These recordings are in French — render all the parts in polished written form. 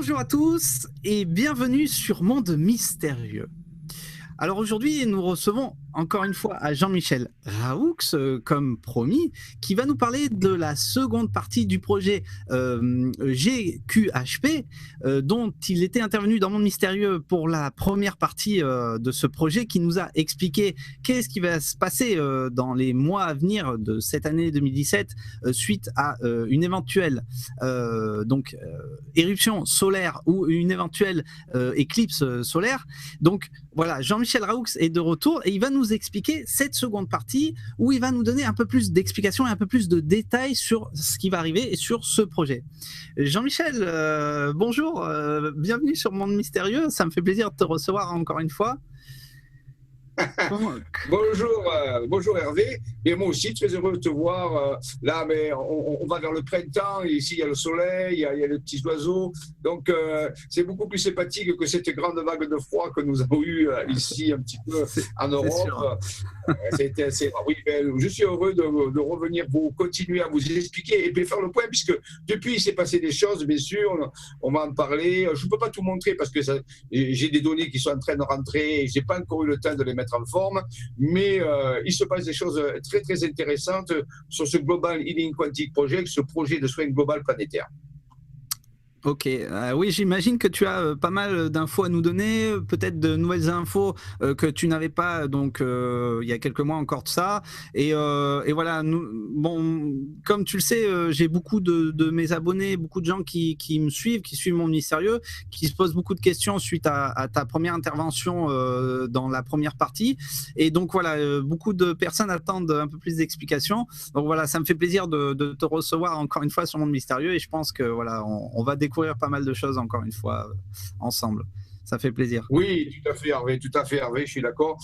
Bonjour à tous et bienvenue sur Monde Mystérieux. Alors aujourd'hui, nous recevons encore une fois à Jean-Michel Raoux, comme promis, qui va nous parler de la seconde partie du projet GQHP, dont il était intervenu dans Monde Mystérieux pour la première partie de ce projet, qui nous a expliqué qu'est-ce qui va se passer dans les mois à venir de cette année 2017 suite à une éventuelle éruption solaire ou une éventuelle éclipse solaire. Donc voilà, Jean-Michel Raoux est de retour et il va nous expliquer cette seconde partie où il va nous donner un peu plus d'explications et un peu plus de détails sur ce qui va arriver et sur ce projet. Jean-Michel, bonjour, bienvenue sur Monde Mystérieux, ça me fait plaisir de te recevoir encore une fois. Bonjour Hervé, et moi aussi très heureux de te voir là, mais on va vers le printemps, et ici il y a le soleil, il y a les petits oiseaux, donc c'est beaucoup plus sympathique que cette grande vague de froid que nous avons eue ici un petit peu en Europe. Oui, je suis heureux de revenir pour continuer à vous expliquer et puis faire le point, puisque depuis il s'est passé des choses, bien sûr, on va en parler. Je ne peux pas tout montrer parce que j'ai des données qui sont en train de rentrer et je n'ai pas encore eu le temps de les mettre en forme, mais il se passe des choses très très intéressantes sur ce Global Healing Quantic Project, ce projet de soins global planétaire. Ok, oui, j'imagine que tu as pas mal d'infos à nous donner, peut-être de nouvelles infos que tu n'avais pas donc il y a quelques mois encore de ça. Et voilà, bon, comme tu le sais, j'ai beaucoup de mes abonnés, beaucoup de gens qui me suivent, qui suivent Monde Mystérieux, qui se posent beaucoup de questions suite à ta première intervention dans la première partie. Et donc voilà, beaucoup de personnes attendent un peu plus d'explications. Donc voilà, ça me fait plaisir de te recevoir encore une fois sur Monde Mystérieux et je pense que voilà, on va découvrir pas mal de choses encore une fois ensemble. Ça fait plaisir. Oui, tout à fait Hervé, je suis d'accord.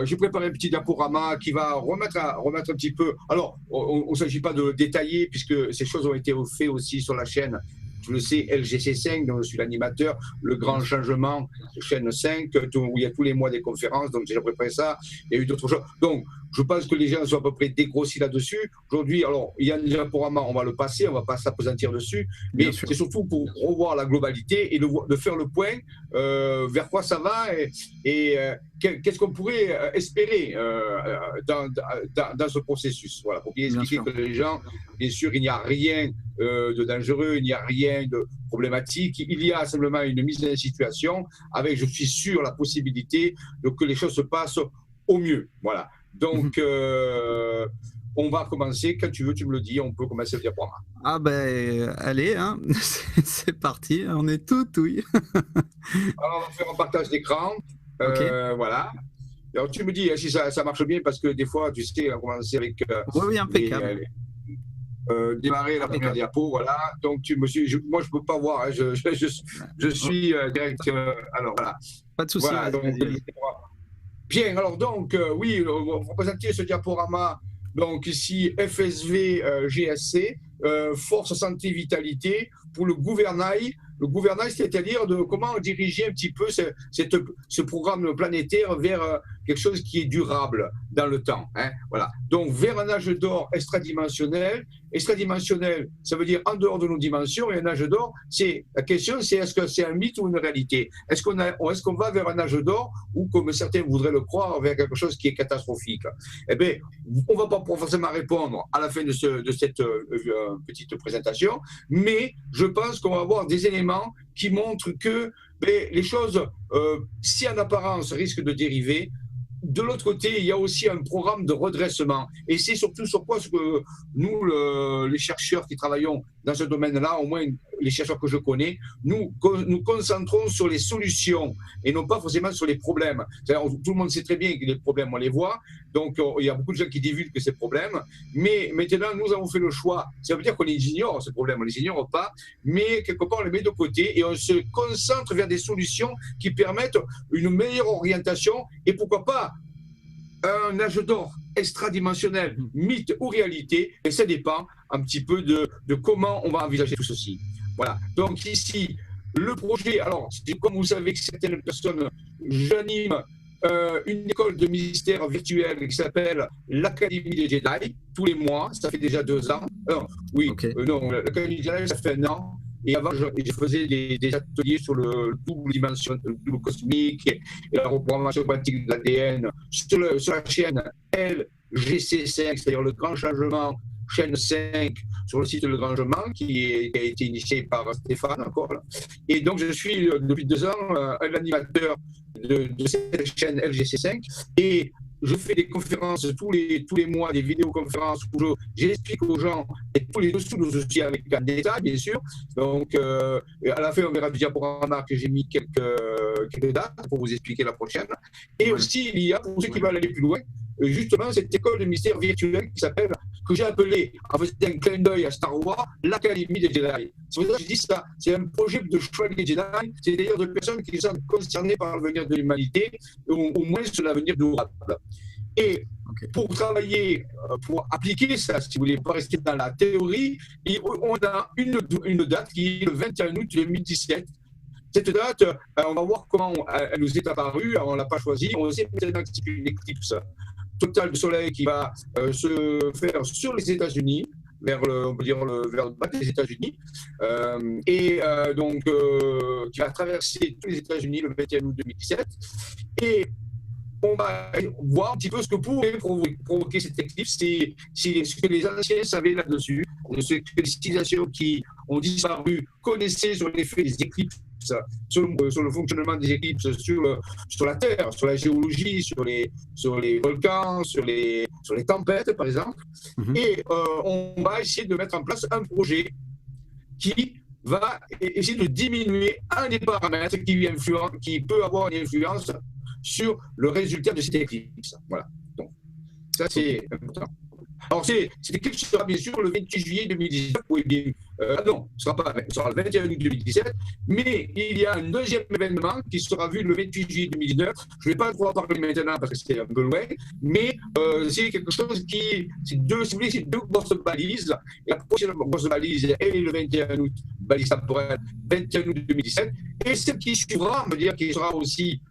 J'ai préparé un petit diaporama qui va remettre un petit peu. Alors, on ne s'agit pas de détailler puisque ces choses ont été faites aussi sur la chaîne. Tu le sais, LGC5, dont je suis l'animateur, le grand changement, chaîne 5, où il y a tous les mois des conférences, donc j'ai préparé ça, il y a eu d'autres choses. Donc, je pense que les gens sont à peu près dégrossis là-dessus. Aujourd'hui, alors, il y a un diaporama, on va le passer, on ne va pas s'apesantir dessus, mais c'est surtout pour revoir la globalité et de faire le point vers quoi ça va et qu'est-ce qu'on pourrait espérer dans ce processus. Voilà, pour bien expliquer que les gens, bien sûr, il n'y a rien de dangereux, il n'y a rien de problématique, il y a simplement une mise en situation avec, je suis sûr, la possibilité que les choses se passent au mieux. Voilà. Donc, on va commencer. Quand tu veux, tu me le dis, on peut commencer le diaporama. Ah ben, allez, hein. C'est parti, on est tout oui. Alors, on va faire un partage d'écran. Voilà. Alors, tu me dis si ça marche bien, parce que des fois, tu sais, on commence avec oui, impeccable. Démarrer la première diapo, voilà. Donc, moi, je ne peux pas voir, hein. Je suis direct. Alors, voilà. Pas de souci. Voilà, bien, alors donc, oui, on va présenter ce diaporama. Donc ici, FSV GSC, Force Santé Vitalité, pour le gouvernail. Le gouvernail, c'est-à-dire de comment diriger un petit peu ce programme planétaire vers quelque chose qui est durable dans le temps. Hein, voilà. Donc, vers un âge d'or extradimensionnel. Extradimensionnel, ça veut dire en dehors de nos dimensions, et un âge d'or, la question, c'est est-ce que c'est un mythe ou une réalité? Est-ce qu'on va vers un âge d'or ou, comme certains voudraient le croire, vers quelque chose qui est catastrophique? Eh bien, on ne va pas forcément répondre à la fin de cette petite présentation, mais je pense qu'on va avoir des éléments qui montrent que les choses, si en apparence risquent de dériver, de l'autre côté, il y a aussi un programme de redressement. Et c'est surtout sur quoi nous, les chercheurs qui travaillons dans ce domaine-là, au moins les chercheurs que je connais, nous concentrons sur les solutions et non pas forcément sur les problèmes. Tout le monde sait très bien que les problèmes, on les voit. Donc, il y a beaucoup de gens qui divulguent ces problèmes. Mais maintenant, nous avons fait le choix. Ça veut dire qu'on les ignore, ces problèmes. On ne les ignore pas. Mais quelque part, on les met de côté et on se concentre vers des solutions qui permettent une meilleure orientation et pourquoi pas un âge d'or extradimensionnel, mythe ou réalité, et ça dépend un petit peu de comment on va envisager tout ceci. Voilà. Donc ici, le projet, alors, comme vous savez que certaines personnes, j'anime une école de mystère virtuelle qui s'appelle l'Académie des Jedi, tous les mois, ça fait déjà 2 ans. Non, l'Académie des Jedi, ça fait 1 an. Et avant, je faisais des ateliers sur le double dimension, le double cosmique et la reprogrammation quantique de l'ADN sur la chaîne LGC5, c'est-à-dire le grand changement, chaîne 5, sur le site de Le Grand Changement, qui a été initié par Stéphane encore. Là. Et donc, je suis depuis 2 ans l'animateur de cette chaîne LGC5. Et je fais des conférences tous les mois, des vidéoconférences où j'explique aux gens, et tous les dessous nous aussi avec un détail, bien sûr. Donc, à la fin, on verra du diaporama que j'ai mis quelques dates pour vous expliquer la prochaine. Et aussi, il y a, pour ceux qui veulent aller plus loin, justement, cette école de mystère virtuel qui s'appelle, que j'ai appelé, en faisant un clin d'œil à Star Wars, l'Académie des Jedi. C'est pour ça que je dis ça. C'est un projet de choix des Jedi, c'est d'ailleurs de personnes qui sont concernées par l'avenir de l'humanité, au moins sur l'avenir durable. Et pour travailler, pour appliquer ça, si vous voulez pas rester dans la théorie, on a une date qui est le 21 août 2017. Cette date, on va voir comment elle nous est apparue, on ne l'a pas choisie, on sait maintenant que c'est une éclipse totale de soleil qui va se faire sur les États-Unis, vers le bas des États-Unis, donc qui va traverser tous les États-Unis le 21 août 2017. Et on va voir un petit peu ce que pourrait provoquer cette éclipse, ce que les anciens savaient là-dessus, ce que les civilisations qui ont disparu connaissaient sur l'effet des éclipses, sur le fonctionnement des éclipses sur la Terre, sur la géologie, sur les volcans, sur les tempêtes, par exemple. Et on va essayer de mettre en place un projet qui va essayer de diminuer un des paramètres qui peut avoir une influence sur le résultat de cette éclipse. Voilà. Donc, ça, c'est important. Alors, cette éclipse sera bien sûr le 28 juillet 2019. Oui, bien, non, ce sera le 21 août 2017. Mais il y a un deuxième événement qui sera vu le 28 juillet 2019. Je ne vais pas trop en parler maintenant parce que c'est un peu loin. Mais c'est quelque chose qui. C'est deux grosses balises. La prochaine grosse balise, elle est le 21 août, balise temporelle, 21 août 2017. Et celle qui suivra, on va dire, qui sera aussi,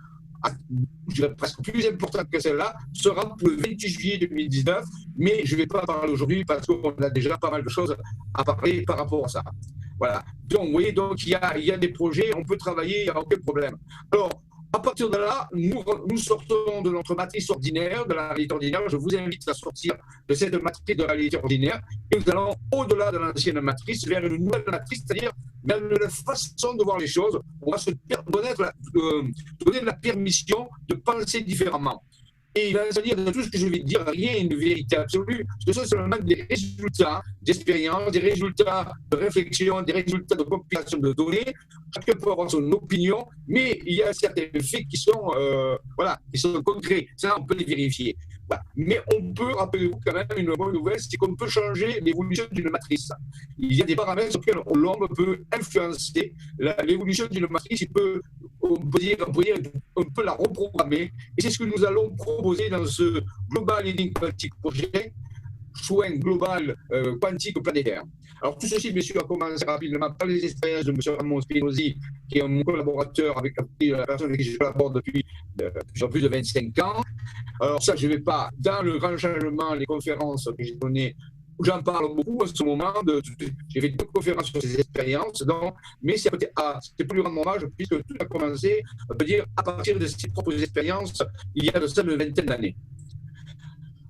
je dirais presque plus importante que celle-là, sera pour le 28 juillet 2019, mais je ne vais pas en parler aujourd'hui parce qu'on a déjà pas mal de choses à parler par rapport à ça. Voilà. Donc, vous voyez, il y a des projets, on peut travailler, il n'y a aucun problème. Alors, à partir de là, nous sortons de notre matrice ordinaire, de la réalité ordinaire. Je vous invite à sortir de cette matrice de la réalité ordinaire et nous allons au-delà de l'ancienne matrice vers une nouvelle matrice, c'est-à-dire vers une nouvelle façon de voir les choses. On va se donner la permission de penser différemment. Et il va se dire de tout ce que je vais dire, rien n'est une vérité absolue. Ce sont seulement des résultats d'expérience, des résultats de réflexion, des résultats de compilation de données. Chacun peut avoir son opinion, mais il y a certains faits qui sont, qui sont concrets. Ça, on peut les vérifier. Voilà. Mais on peut, rappelez-vous quand même, une bonne nouvelle, c'est qu'on peut changer l'évolution d'une matrice. Il y a des paramètres sur lesquels l'homme peut influencer l'évolution d'une matrice. On peut la reprogrammer. Et c'est ce que nous allons proposer dans ce Global Healing Quantique Project, soin global quantique planétaire. Alors tout ceci, bien sûr, a commencé rapidement par les expériences de M. Ramon Spinozzi, qui est mon collaborateur avec la personne avec qui je collabore depuis plus de 25 ans. Alors ça, je ne vais pas, dans le grand changement, les conférences que j'ai données, j'en parle beaucoup en ce moment, j'ai fait 2 conférences sur ces expériences, mais c'est plus grand hommage, puisque tout a commencé, on peut dire, à partir de ses propres expériences, il y a de ça une vingtaine d'années.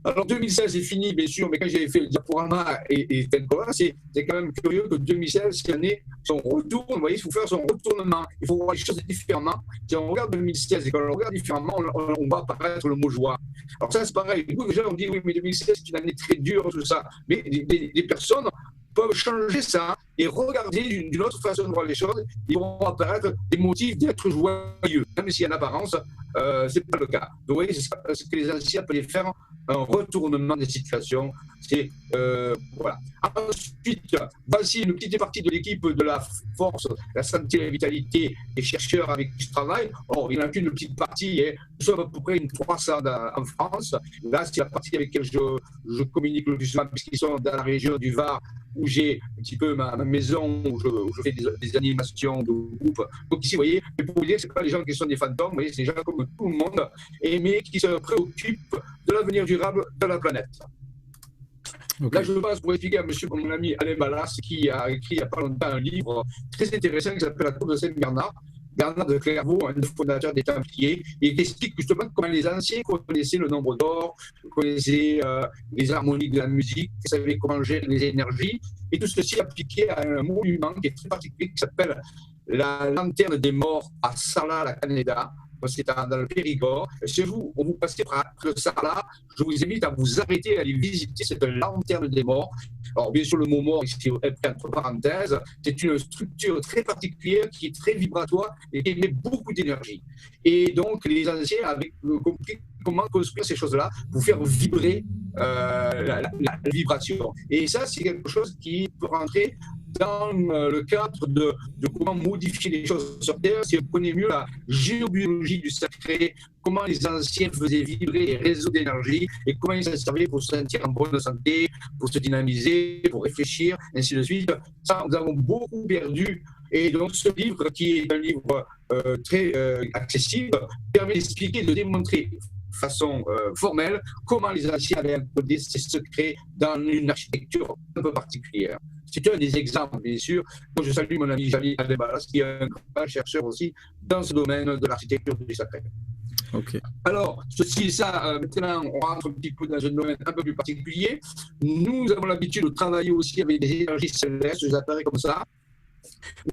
Alors 2016 est fini, bien sûr, mais quand j'ai fait le diaporama et Tenkola, c'est quand même curieux que 2016, cette année, si on retourne, vous voyez, il faut faire son retournement, il faut voir les choses différemment. Si on regarde 2016 et qu'on le regarde différemment, on va apparaître le mot joie. Alors ça, c'est pareil. Beaucoup de gens ont dit, oui, mais 2016, c'est une année très dure, tout ça. Mais des personnes peuvent changer ça et regarder d'une autre façon de voir les choses. Ils vont apparaître des motifs d'être joyeux, même si en apparence, ce n'est pas le cas. Donc, vous voyez, c'est ce que les anciens appelaient faire un retournement des situations. Voilà. Ensuite, voici une petite partie de l'équipe de la force, la santé et la vitalité des chercheurs avec qui je travaille. Or, il n'y en a qu'une petite partie, et nous sommes à peu près une 300 en France. Là, c'est la partie avec laquelle je communique le plus souvent, puisqu'ils sont dans la région du Var, où j'ai un petit peu ma maison, où je fais des animations de groupe. Donc ici, vous voyez, pour vous dire, ce n'est pas les gens qui sont des fantômes, vous voyez, c'est des gens comme tout le monde, mais qui se préoccupent de l'avenir durable de la planète. Ok. Là, je passe pour expliquer à monsieur, mon ami Alain Ballas, qui a écrit il n'y a pas longtemps un livre très intéressant qui s'appelle La Tour de Saint-Bernard. Bernard de Clairvaux, un des fondateurs des Templiers, et qui explique justement comment les anciens connaissaient le nombre d'or, connaissaient les harmonies de la musique, savaient comment gérer les énergies, et tout ceci appliqué à un monument qui est très particulier, qui s'appelle la Lanterne des Morts à Sarlat-la-Canéda. C'est dans le Périgord. Si vous passez par le Sarlat, je vous invite à vous arrêter et à aller visiter cette Lanterne des Morts. Alors, bien sûr, le mot mort, ici, entre parenthèses, c'est une structure très particulière qui est très vibratoire et qui émet beaucoup d'énergie. Et donc, les anciens avaient compris comment construire ces choses-là pour faire vibrer la vibration. Et ça, c'est quelque chose qui peut rentrer dans le cadre de comment modifier les choses sur Terre. Si vous connaissez mieux la géobiologie du sacré, comment les anciens faisaient vibrer les réseaux d'énergie et comment ils s'en servaient pour se sentir en bonne santé, pour se dynamiser, pour réfléchir, ainsi de suite. Ça, nous avons beaucoup perdu. Et donc, ce livre, qui est un livre très accessible, permet d'expliquer, de démontrer de façon formelle comment les anciens avaient encodé ces secrets dans une architecture un peu particulière. C'est un des exemples, bien sûr. Moi, je salue mon ami Jali Adebalas, qui est un grand chercheur aussi dans ce domaine de l'architecture du sacré. Ok. Alors, ceci, ça, maintenant, on rentre un petit peu dans un domaine un peu plus particulier. Nous avons l'habitude de travailler aussi avec des énergies célestes, des appareils comme ça,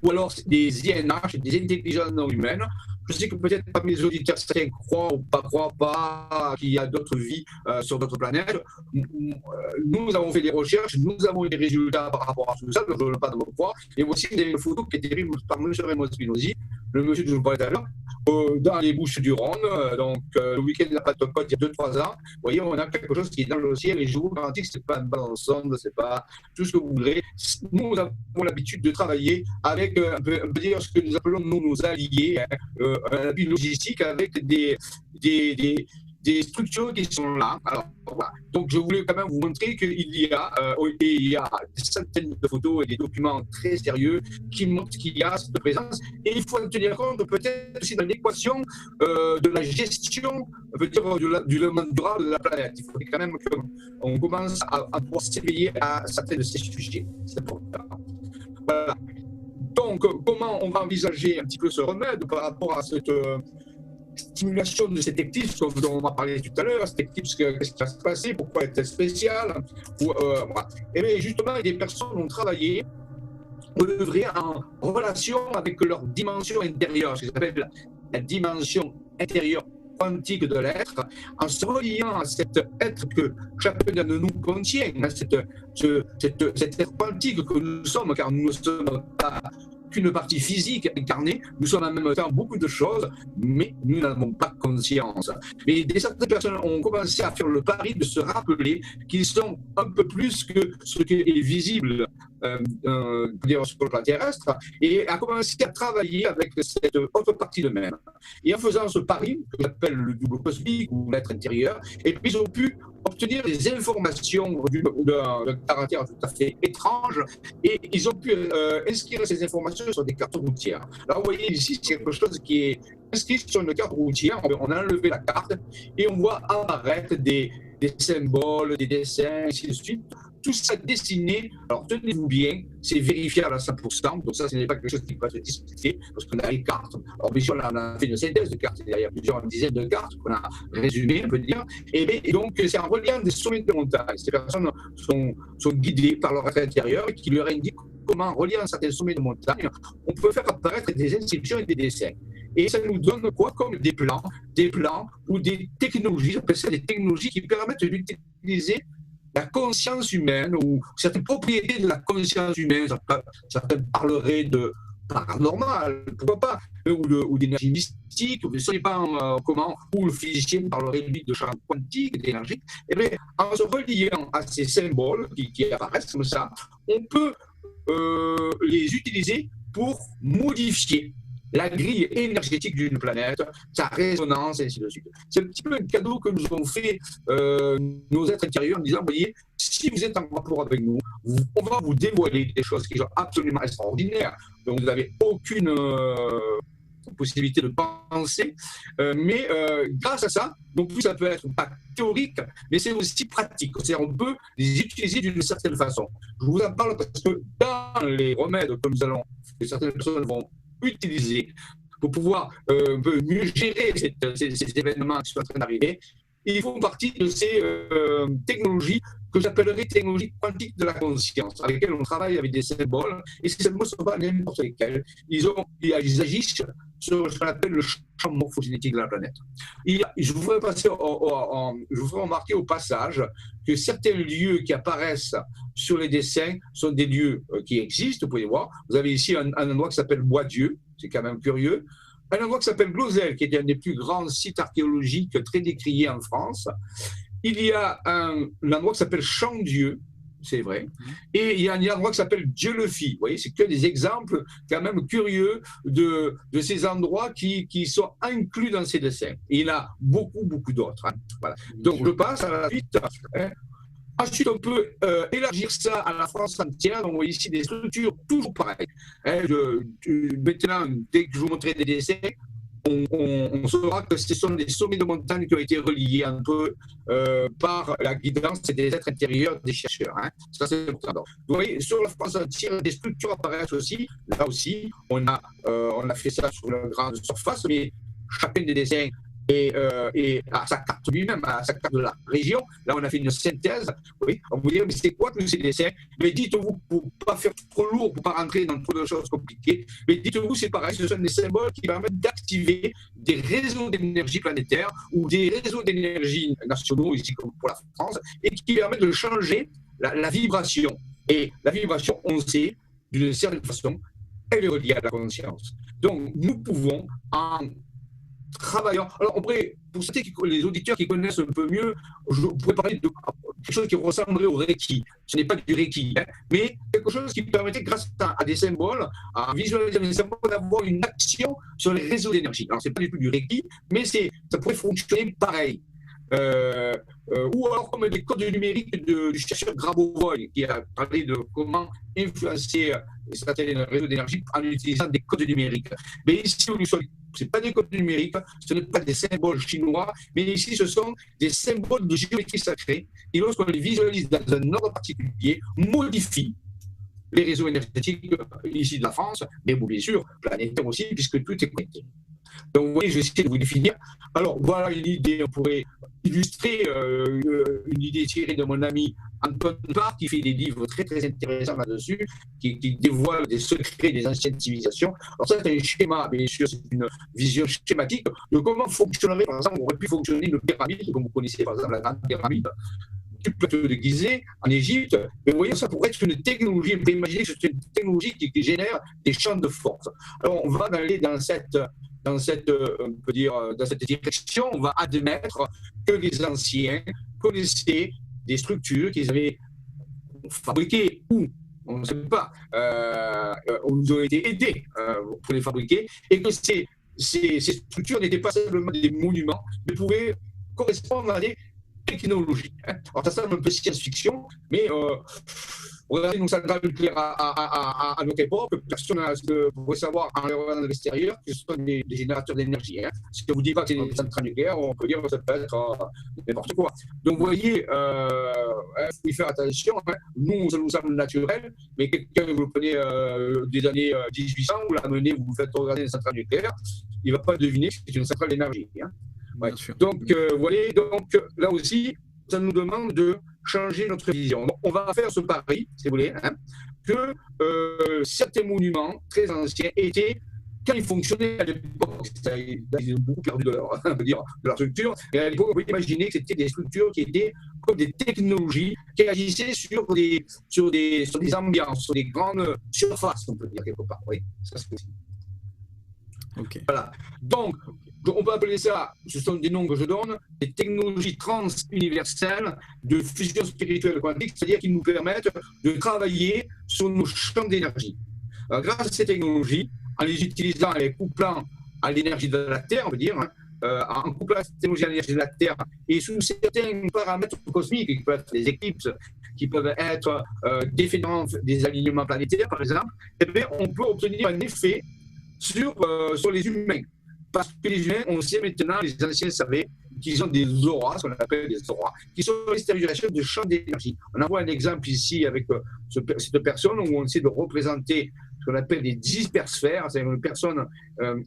ou alors des INH, des intelligences non humaines. Je sais que peut-être parmi les auditeurs, certains croient ou pas croient pas qu'il y a d'autres vies sur d'autres planètes. Nous avons fait des recherches, nous avons eu des résultats par rapport à tout ça, je ne veux pas de me croire. Et voici une photo qui est terrible par M. Raymond Spinozzi, le monsieur que je vous parlais tout à l'heure, dans les Bouches-du-Rhône, donc le week-end de la Pentecôte, il y a 2-3 ans. Vous voyez, on a quelque chose qui est dans le ciel et je vous garantis que ce n'est pas une balance sonde, ce n'est pas tout ce que vous voudrez. Nous avons l'habitude de travailler avec, on peut dire, ce que nous appelons nos alliés, un appui logistique avec des structures qui sont là. Alors, voilà. Donc, je voulais quand même vous montrer qu'il y a des centaines de photos et des documents très sérieux qui montrent qu'il y a cette présence. Et il faut en tenir compte peut-être aussi dans l'équation de la gestion, du développement durable de la planète. Il faut quand même qu'on commence à pouvoir s'éveiller à certains de ces sujets. C'est important. Voilà. Donc, comment on va envisager un petit peu ce remède par rapport à cette stimulation de cet eclipse dont on va parler tout à l'heure? Cet eclipse, qu'est-ce qui va se passer? Pourquoi est-elle spéciale? Voilà. Et bien, justement, des personnes ont travaillé, ont œuvré en relation avec leur dimension intérieure, ce qu'ils appellent la dimension intérieure quantique de l'être, en se reliant à cet être que chacun de nous contient, cet être quantique que nous sommes, car nous ne sommes pas qu'une partie physique incarnée, nous sommes en même temps beaucoup de choses, mais nous n'avons pas conscience. Mais certaines personnes ont commencé à faire le pari de se rappeler qu'ils sont un peu plus que ce qui est visible sur le plan terrestre, et à commencer à travailler avec cette autre partie d'eux-mêmes. Et en faisant ce pari, que j'appelle le double cosmique ou l'être intérieur, et puis ils ont pu obtenir des informations d'un caractère tout à fait étrange, et ils ont pu inscrire ces informations sur des cartes routières. Alors vous voyez ici, c'est quelque chose qui est inscrit sur une carte routière. On a enlevé la carte et on voit apparaître des symboles, des dessins, ainsi de suite. Tout ça dessiné, alors tenez-vous bien, c'est vérifiable à 100%, donc ça, ce n'est pas quelque chose qui peut être discuté, parce qu'on a les cartes. Alors bien sûr, on a fait une synthèse de cartes, il y a plusieurs dizaines de cartes qu'on a résumées, on peut dire, et donc c'est en reliant des sommets de montagne. Ces personnes sont guidées par leur être intérieur, qui leur indiquent comment, en reliant certains sommets de montagne, on peut faire apparaître des inscriptions et des dessins. Et ça nous donne quoi? Comme des plans ou des technologies, j'appelle ça des technologies qui permettent d'utiliser la conscience humaine ou certaines propriétés de la conscience humaine. Certains parleraient de paranormal, pourquoi pas, ou d'énergie mystique, ou ça dépend comment, ou le physicien parlerait lui de champ quantique, d'énergie. Et bien, en se reliant à ces symboles qui apparaissent comme ça, on peut les utiliser pour modifier la grille énergétique d'une planète, sa résonance, et ainsi de suite. C'est un petit peu un cadeau que nous ont fait nos êtres intérieurs en disant, voyez, si vous êtes en rapport avec nous, on va vous dévoiler des choses qui sont absolument extraordinaires. Donc vous n'avez aucune possibilité de penser, mais grâce à ça, donc plus ça peut être pas théorique, mais c'est aussi pratique. C'est-à-dire on peut les utiliser d'une certaine façon. Je vous en parle parce que dans les remèdes que certaines personnes vont utiliser pour pouvoir un peu mieux gérer ces événements qui sont en train d'arriver, ils font partie de ces technologies que j'appellerais technologies quantiques de la conscience, avec lesquelles on travaille avec des symboles, et ces symboles ne sont pas n'importe lesquels. Ils agissent sur ce qu'on appelle le champ morphogénétique de la planète. Je vous ferai remarquer au passage que certains lieux qui apparaissent sur les dessins sont des lieux qui existent, vous pouvez voir. Vous avez ici un endroit qui s'appelle Bois-Dieu, c'est quand même curieux. Un endroit qui s'appelle Glosel, qui est un des plus grands sites archéologiques très décriés en France. Il y a un endroit qui s'appelle Champ-Dieu, c'est vrai, et il y a un endroit qui s'appelle Dieu-le-Fit. Vous voyez, c'est que des exemples quand même curieux de ces endroits qui sont inclus dans ces dessins. Et il y en a beaucoup, beaucoup d'autres. Hein. Voilà. Donc, je passe à la suite. Hein. Ensuite, on peut élargir ça à la France entière. Donc, vous voyez ici des structures toujours pareilles. Hein, maintenant, dès que je vous montrerai des dessins, on saura que ce sont des sommets de montagne qui ont été reliés un peu par la guidance des êtres intérieurs des chercheurs. Hein. Ça, c'est important. Vous voyez, sur la France entière, des structures apparaissent aussi. Là aussi, on a fait ça sur une grande surface, mais chacun des dessins et à sa carte lui-même, à sa carte de la région. Là, on a fait une synthèse. Oui, on vous dit, mais c'est quoi tous ces dessins? Mais dites-vous, pour ne pas faire trop lourd, pour ne pas rentrer dans trop de choses compliquées, mais dites-vous, c'est pareil, ce sont des symboles qui permettent d'activer des réseaux d'énergie planétaire ou des réseaux d'énergie nationaux, ici comme pour la France, et qui permettent de changer la vibration. Et la vibration, on sait, d'une certaine façon, elle est reliée à la conscience. Donc, nous pouvons en travaillant. Alors, après, pour les auditeurs qui connaissent un peu mieux, je pourrais parler de quelque chose qui ressemblerait au Reiki. Ce n'est pas du Reiki, hein, mais quelque chose qui permettait, grâce à des symboles, à visualiser des symboles, d'avoir une action sur les réseaux d'énergie. Alors, ce n'est pas du tout du Reiki, mais ça pourrait fonctionner pareil. Ou alors comme des codes numériques du chercheur Grabovoi qui a parlé de comment influencer certains réseaux d'énergie en utilisant des codes numériques. Mais ici, ce n'est pas des codes numériques, ce n'est pas des symboles chinois, mais ici, ce sont des symboles de géométrie sacrée et lorsqu'on les visualise dans un ordre particulier, modifie les réseaux énergétiques ici de la France, mais bon, bien sûr, planétaire aussi, puisque tout est connecté. Donc, vous voyez, je vais essayer de vous définir. Alors, voilà une idée, on pourrait illustrer une idée tirée de mon ami Antoine Parr, qui fait des livres très, très intéressants là-dessus, qui dévoile des secrets des anciennes civilisations. Alors, ça, c'est un schéma, bien sûr, c'est une vision schématique de comment fonctionnerait, par exemple, aurait pu fonctionner une pyramide, comme vous connaissez, par exemple, la grande pyramide du plateau de Gizeh en Égypte. Mais vous voyez, ça pourrait être une technologie. Vous pouvez imaginer que c'est une technologie qui génère des champs de force. Alors, on va aller dans cette direction. On va admettre que les anciens connaissaient des structures qu'ils avaient fabriquées ou on ne sait pas, on nous a été aidés pour les fabriquer, et que ces structures n'étaient pas simplement des monuments, mais pouvaient correspondre à des technologie. Hein. Alors, ça semble un peu science-fiction, mais regardez nos centrales nucléaires à notre époque, personne ne pourrait savoir en regardant de l'extérieur que ce sont des générateurs d'énergie. Hein. Si on ne vous dit pas que c'est des centrales nucléaires, on peut dire que ça peut être n'importe quoi. Donc, vous voyez, il faut y faire attention. Hein. Nous, ça nous semble naturel, mais quelqu'un, vous le prenez des années 1800, vous l'amenez, vous faites regarder une centrale nucléaire, il ne va pas deviner que c'est une centrale d'énergie. Hein. Ouais. Donc, vous voyez, donc, là aussi, ça nous demande de changer notre vision. Donc, on va faire ce pari, si vous voulez, hein, que certains monuments très anciens étaient, quand ils fonctionnaient à l'époque, ils ont beaucoup perdu de leur structure, mais à l'époque, on peut imaginer que c'était des structures qui étaient comme des technologies qui agissaient sur des ambiances, sur des grandes surfaces, on peut dire quelque part. Oui, ça c'est possible. Okay. Voilà. Donc, on peut appeler ça, ce sont des noms que je donne, des technologies trans-universelles de fusion spirituelle quantique, c'est-à-dire qui nous permettent de travailler sur nos champs d'énergie. Grâce à ces technologies, en les utilisant, en les couplant à l'énergie de la Terre, on veut dire, en couplant cette technologie à l'énergie de la Terre et sous certains paramètres cosmiques, qui peuvent être des éclipses, qui peuvent être des phénomènes, des alignements planétaires, par exemple, eh bien, on peut obtenir un effet sur les humains. Parce que les humains, on sait maintenant, les anciens savaient qu'ils ont des auras, ce qu'on appelle des auras, qui sont l'extériorisation de champs d'énergie. On en voit un exemple ici avec cette personne où on essaie de représenter ce qu'on appelle des hypersphères, c'est-à-dire une personne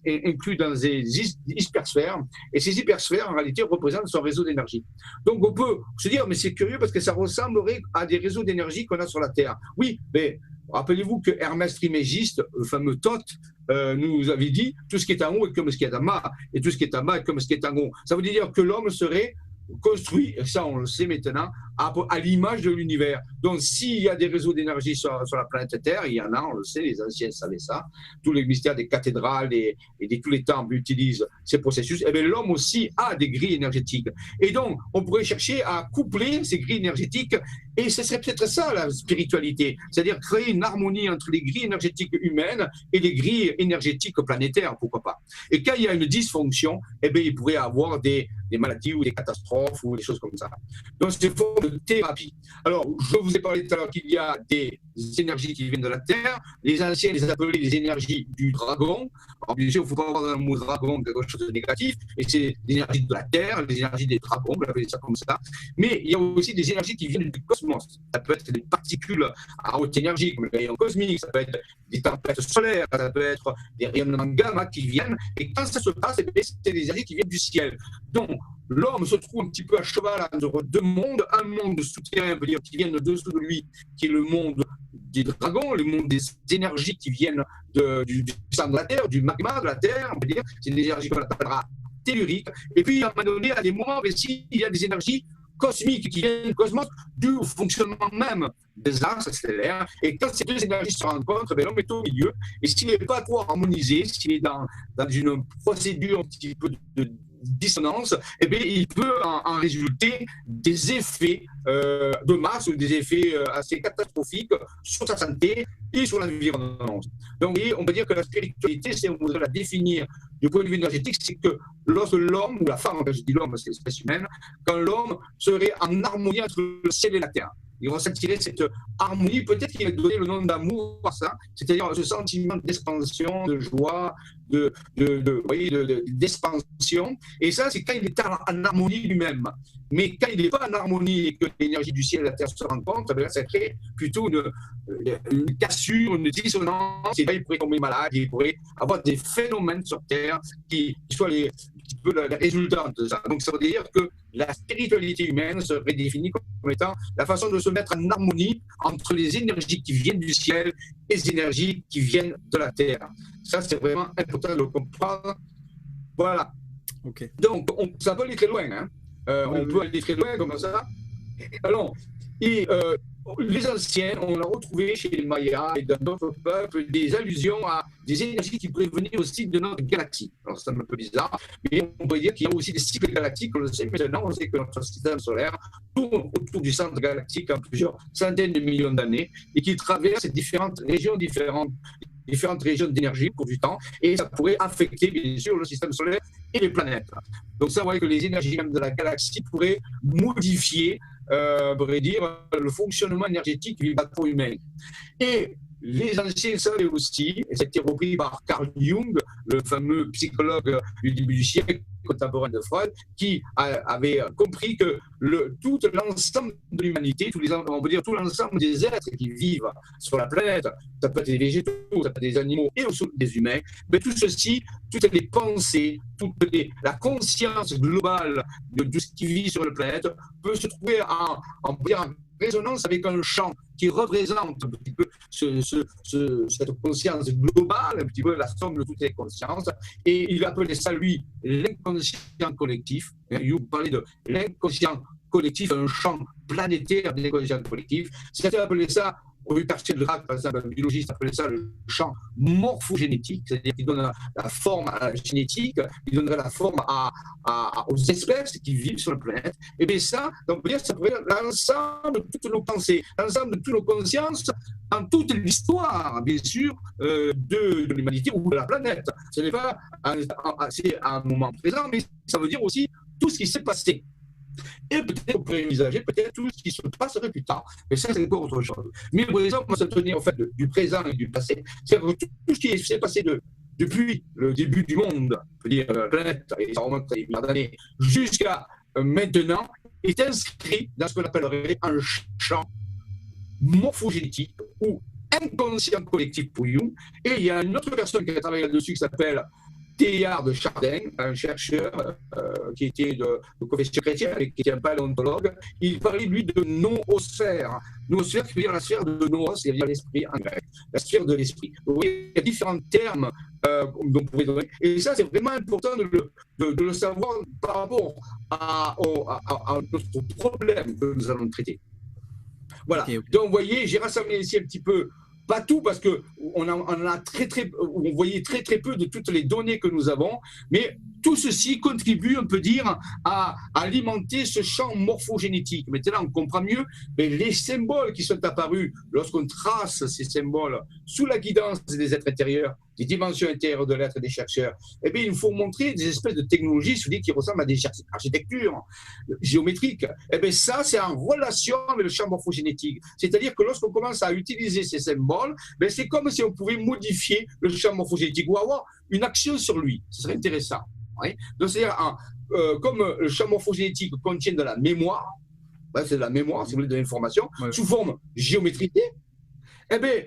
inclue dans des hypersphères, et ces hypersphères, en réalité, représentent son réseau d'énergie. Donc on peut se dire, mais c'est curieux parce que ça ressemblerait à des réseaux d'énergie qu'on a sur la Terre. Oui, mais rappelez-vous que Hermès Trismégiste, le fameux Thoth, nous avait dit tout ce qui est en haut est comme ce qui est en bas, et tout ce qui est en bas est comme ce qui est en haut. Ça veut dire que l'homme serait construit, et ça on le sait maintenant, à l'image de l'univers. Donc s'il y a des réseaux d'énergie sur la planète Terre, il y en a, on le sait, les anciens savaient ça, tous les mystères des cathédrales et de tous les temples utilisent ces processus, et bien l'homme aussi a des grilles énergétiques. Et donc on pourrait chercher à coupler ces grilles énergétiques, et ce serait peut-être ça la spiritualité, c'est-à-dire créer une harmonie entre les grilles énergétiques humaines et les grilles énergétiques planétaires, pourquoi pas. Et quand il y a une dysfonction, eh bien il pourrait y avoir des maladies ou des catastrophes ou des choses comme ça. Donc c'est une forme de thérapie. Alors je vous ai parlé tout à l'heure qu'il y a des énergies qui viennent de la Terre, les anciens les appelaient les énergies du dragon. Alors bien sûr, il ne faut pas avoir dans le mot dragon quelque chose de négatif, et c'est l'énergie de la Terre, les énergies des dragons, on appelle ça comme ça. Mais il y a aussi des énergies qui viennent du cosmos. Ça peut être des particules à haute énergie, comme les rayons cosmiques, ça peut être des tempêtes solaires, ça peut être des rayonnements gamma qui viennent, et quand ça se passe, c'est des énergies qui viennent du ciel. Donc, l'homme se trouve un petit peu à cheval entre deux mondes, un monde souterrain, veut dire qui vient de dessous de lui, qui est le monde des dragons, le monde des énergies qui viennent du sang de la Terre, du magma de la Terre, on peut dire, c'est des énergies qu'on appellera telluriques. Et puis, à un moment donné, à des moments précis, il y a des énergies cosmiques qui viennent du cosmos, du fonctionnement même des astres stellaires. Et quand ces deux énergies se rencontrent, l'homme est au milieu. Et s'il n'est pas trop harmonisé, s'il est dans une procédure un petit peu de dissonance, eh bien, il peut en résulter des effets de masse ou des effets assez catastrophiques sur sa santé et sur l'environnement. Donc, on peut dire que la spiritualité, si on voudrait la définir du point de vue énergétique, c'est que lorsque l'homme, ou la femme, je dis l'homme, c'est l'espèce humaine, quand l'homme serait en harmonie entre le ciel et la terre, il ressentirait cette harmonie, peut-être qu'il a donné le nom d'amour à ça, c'est-à-dire ce sentiment d'expansion, de joie, d'expansion. Et ça, c'est quand il est en harmonie lui-même. Mais quand il n'est pas en harmonie et que l'énergie du ciel et de la terre se rencontrent, ça crée plutôt une cassure, une dissonance. Et là, il pourrait tomber malade, il pourrait avoir des phénomènes sur Terre qui soient les résultats de ça. Donc, ça veut dire que la spiritualité humaine serait définie comme étant la façon de se mettre en harmonie entre les énergies qui viennent du ciel et les énergies qui viennent de la terre. Ça, c'est vraiment important de le comprendre. Voilà. Okay. Donc, ça peut aller très loin. Hein. On peut aller très loin comme ça. Alors, les anciens, on a retrouvé chez les Mayas et dans d'autres peuples des allusions à des énergies qui pourraient venir aussi de notre galaxie. Alors, c'est un peu bizarre, mais on peut dire qu'il y a aussi des cycles galactiques, on le sait maintenant, on sait que notre système solaire tourne autour du centre galactique en plusieurs centaines de millions d'années et qu'il traverse différentes régions d'énergie pour du temps, et ça pourrait affecter, bien sûr, le système solaire et les planètes. Donc ça, vous voyez que les énergies même de la galaxie pourraient modifier, le fonctionnement énergétique du bateau humain. Et les anciens savaient aussi, et c'était repris par Carl Jung, le fameux psychologue du début du siècle, contemporain de Freud, qui avait compris que tout l'ensemble de l'humanité, on peut dire tout l'ensemble des êtres qui vivent sur la planète, ça peut être des végétaux, ça peut être des animaux et aussi des humains, mais tout ceci, toutes les pensées, la conscience globale de ce qui vit sur la planète peut se trouver en résonance avec un champ qui représente un petit peu cette conscience globale, un petit peu la somme de toutes les consciences, et il appelait ça, lui, l'inconscient collectif. Jung parlait de l'inconscient collectif, un champ planétaire de l'inconscient collectif. Certains appelaient ça, Rupert Sheldrake, par exemple, un biologiste, appelait ça le champ morphogénétique, c'est-à-dire qu'il donne la forme à la génétique, il donnerait la forme aux espèces qui vivent sur la planète. Et bien ça, on peut dire que ça pourrait être l'ensemble de toutes nos pensées, l'ensemble de toutes nos consciences, dans toute l'histoire, bien sûr, de l'humanité ou de la planète. Ce n'est pas c'est à un moment présent, mais ça veut dire aussi tout ce qui s'est passé. Et peut-être on pourrait envisager peut-être tout ce qui se passerait plus tard. Mais ça, c'est encore autre chose. Mais pour exemple, on va se tenir en fait du présent et du passé. C'est-à-dire que tout ce qui s'est passé depuis le début du monde, on peut dire la planète, et ça remonte à des milliards d'années, jusqu'à maintenant, est inscrit dans ce qu'on appellerait un champ morphogénétique ou inconscient collectif pour Jung. Et il y a une autre personne qui a travaillé là-dessus qui s'appelle Théard de Chardin, un chercheur qui était de confession chrétienne et qui était un paléontologue. Il parlait, lui, de noosphère. Noosphère, qui veut dire la sphère de Noos, c'est-à-dire l'esprit en grec, la sphère de l'esprit. Vous voyez, il y a différents termes dont on pourrait donner. Et ça, c'est vraiment important de le savoir par rapport à notre problème que nous allons traiter. Voilà. Okay. Donc, vous voyez, j'ai rassemblé ici un petit peu, pas tout, parce qu'on a on voyait très peu de toutes les données que nous avons, mais tout ceci contribue, on peut dire, à alimenter ce champ morphogénétique. Maintenant, on comprend mieux les symboles qui sont apparus lorsqu'on trace ces symboles sous la guidance des êtres intérieurs, des dimensions intérieures de l'être des chercheurs. Eh bien, il faut montrer des espèces de technologies qui ressemblent à des architectures géométriques. Eh bien, ça, c'est en relation avec le champ morphogénétique. C'est-à-dire que lorsqu'on commence à utiliser ces symboles, c'est comme si on pouvait modifier le champ morphogénétique ou avoir une action sur lui. Ce serait intéressant. Oui. Donc, c'est-à-dire, comme le champ morphogénétique contient de la mémoire, c'est de la mémoire, si vous voulez, de l'information, sous forme géométrique, eh bien,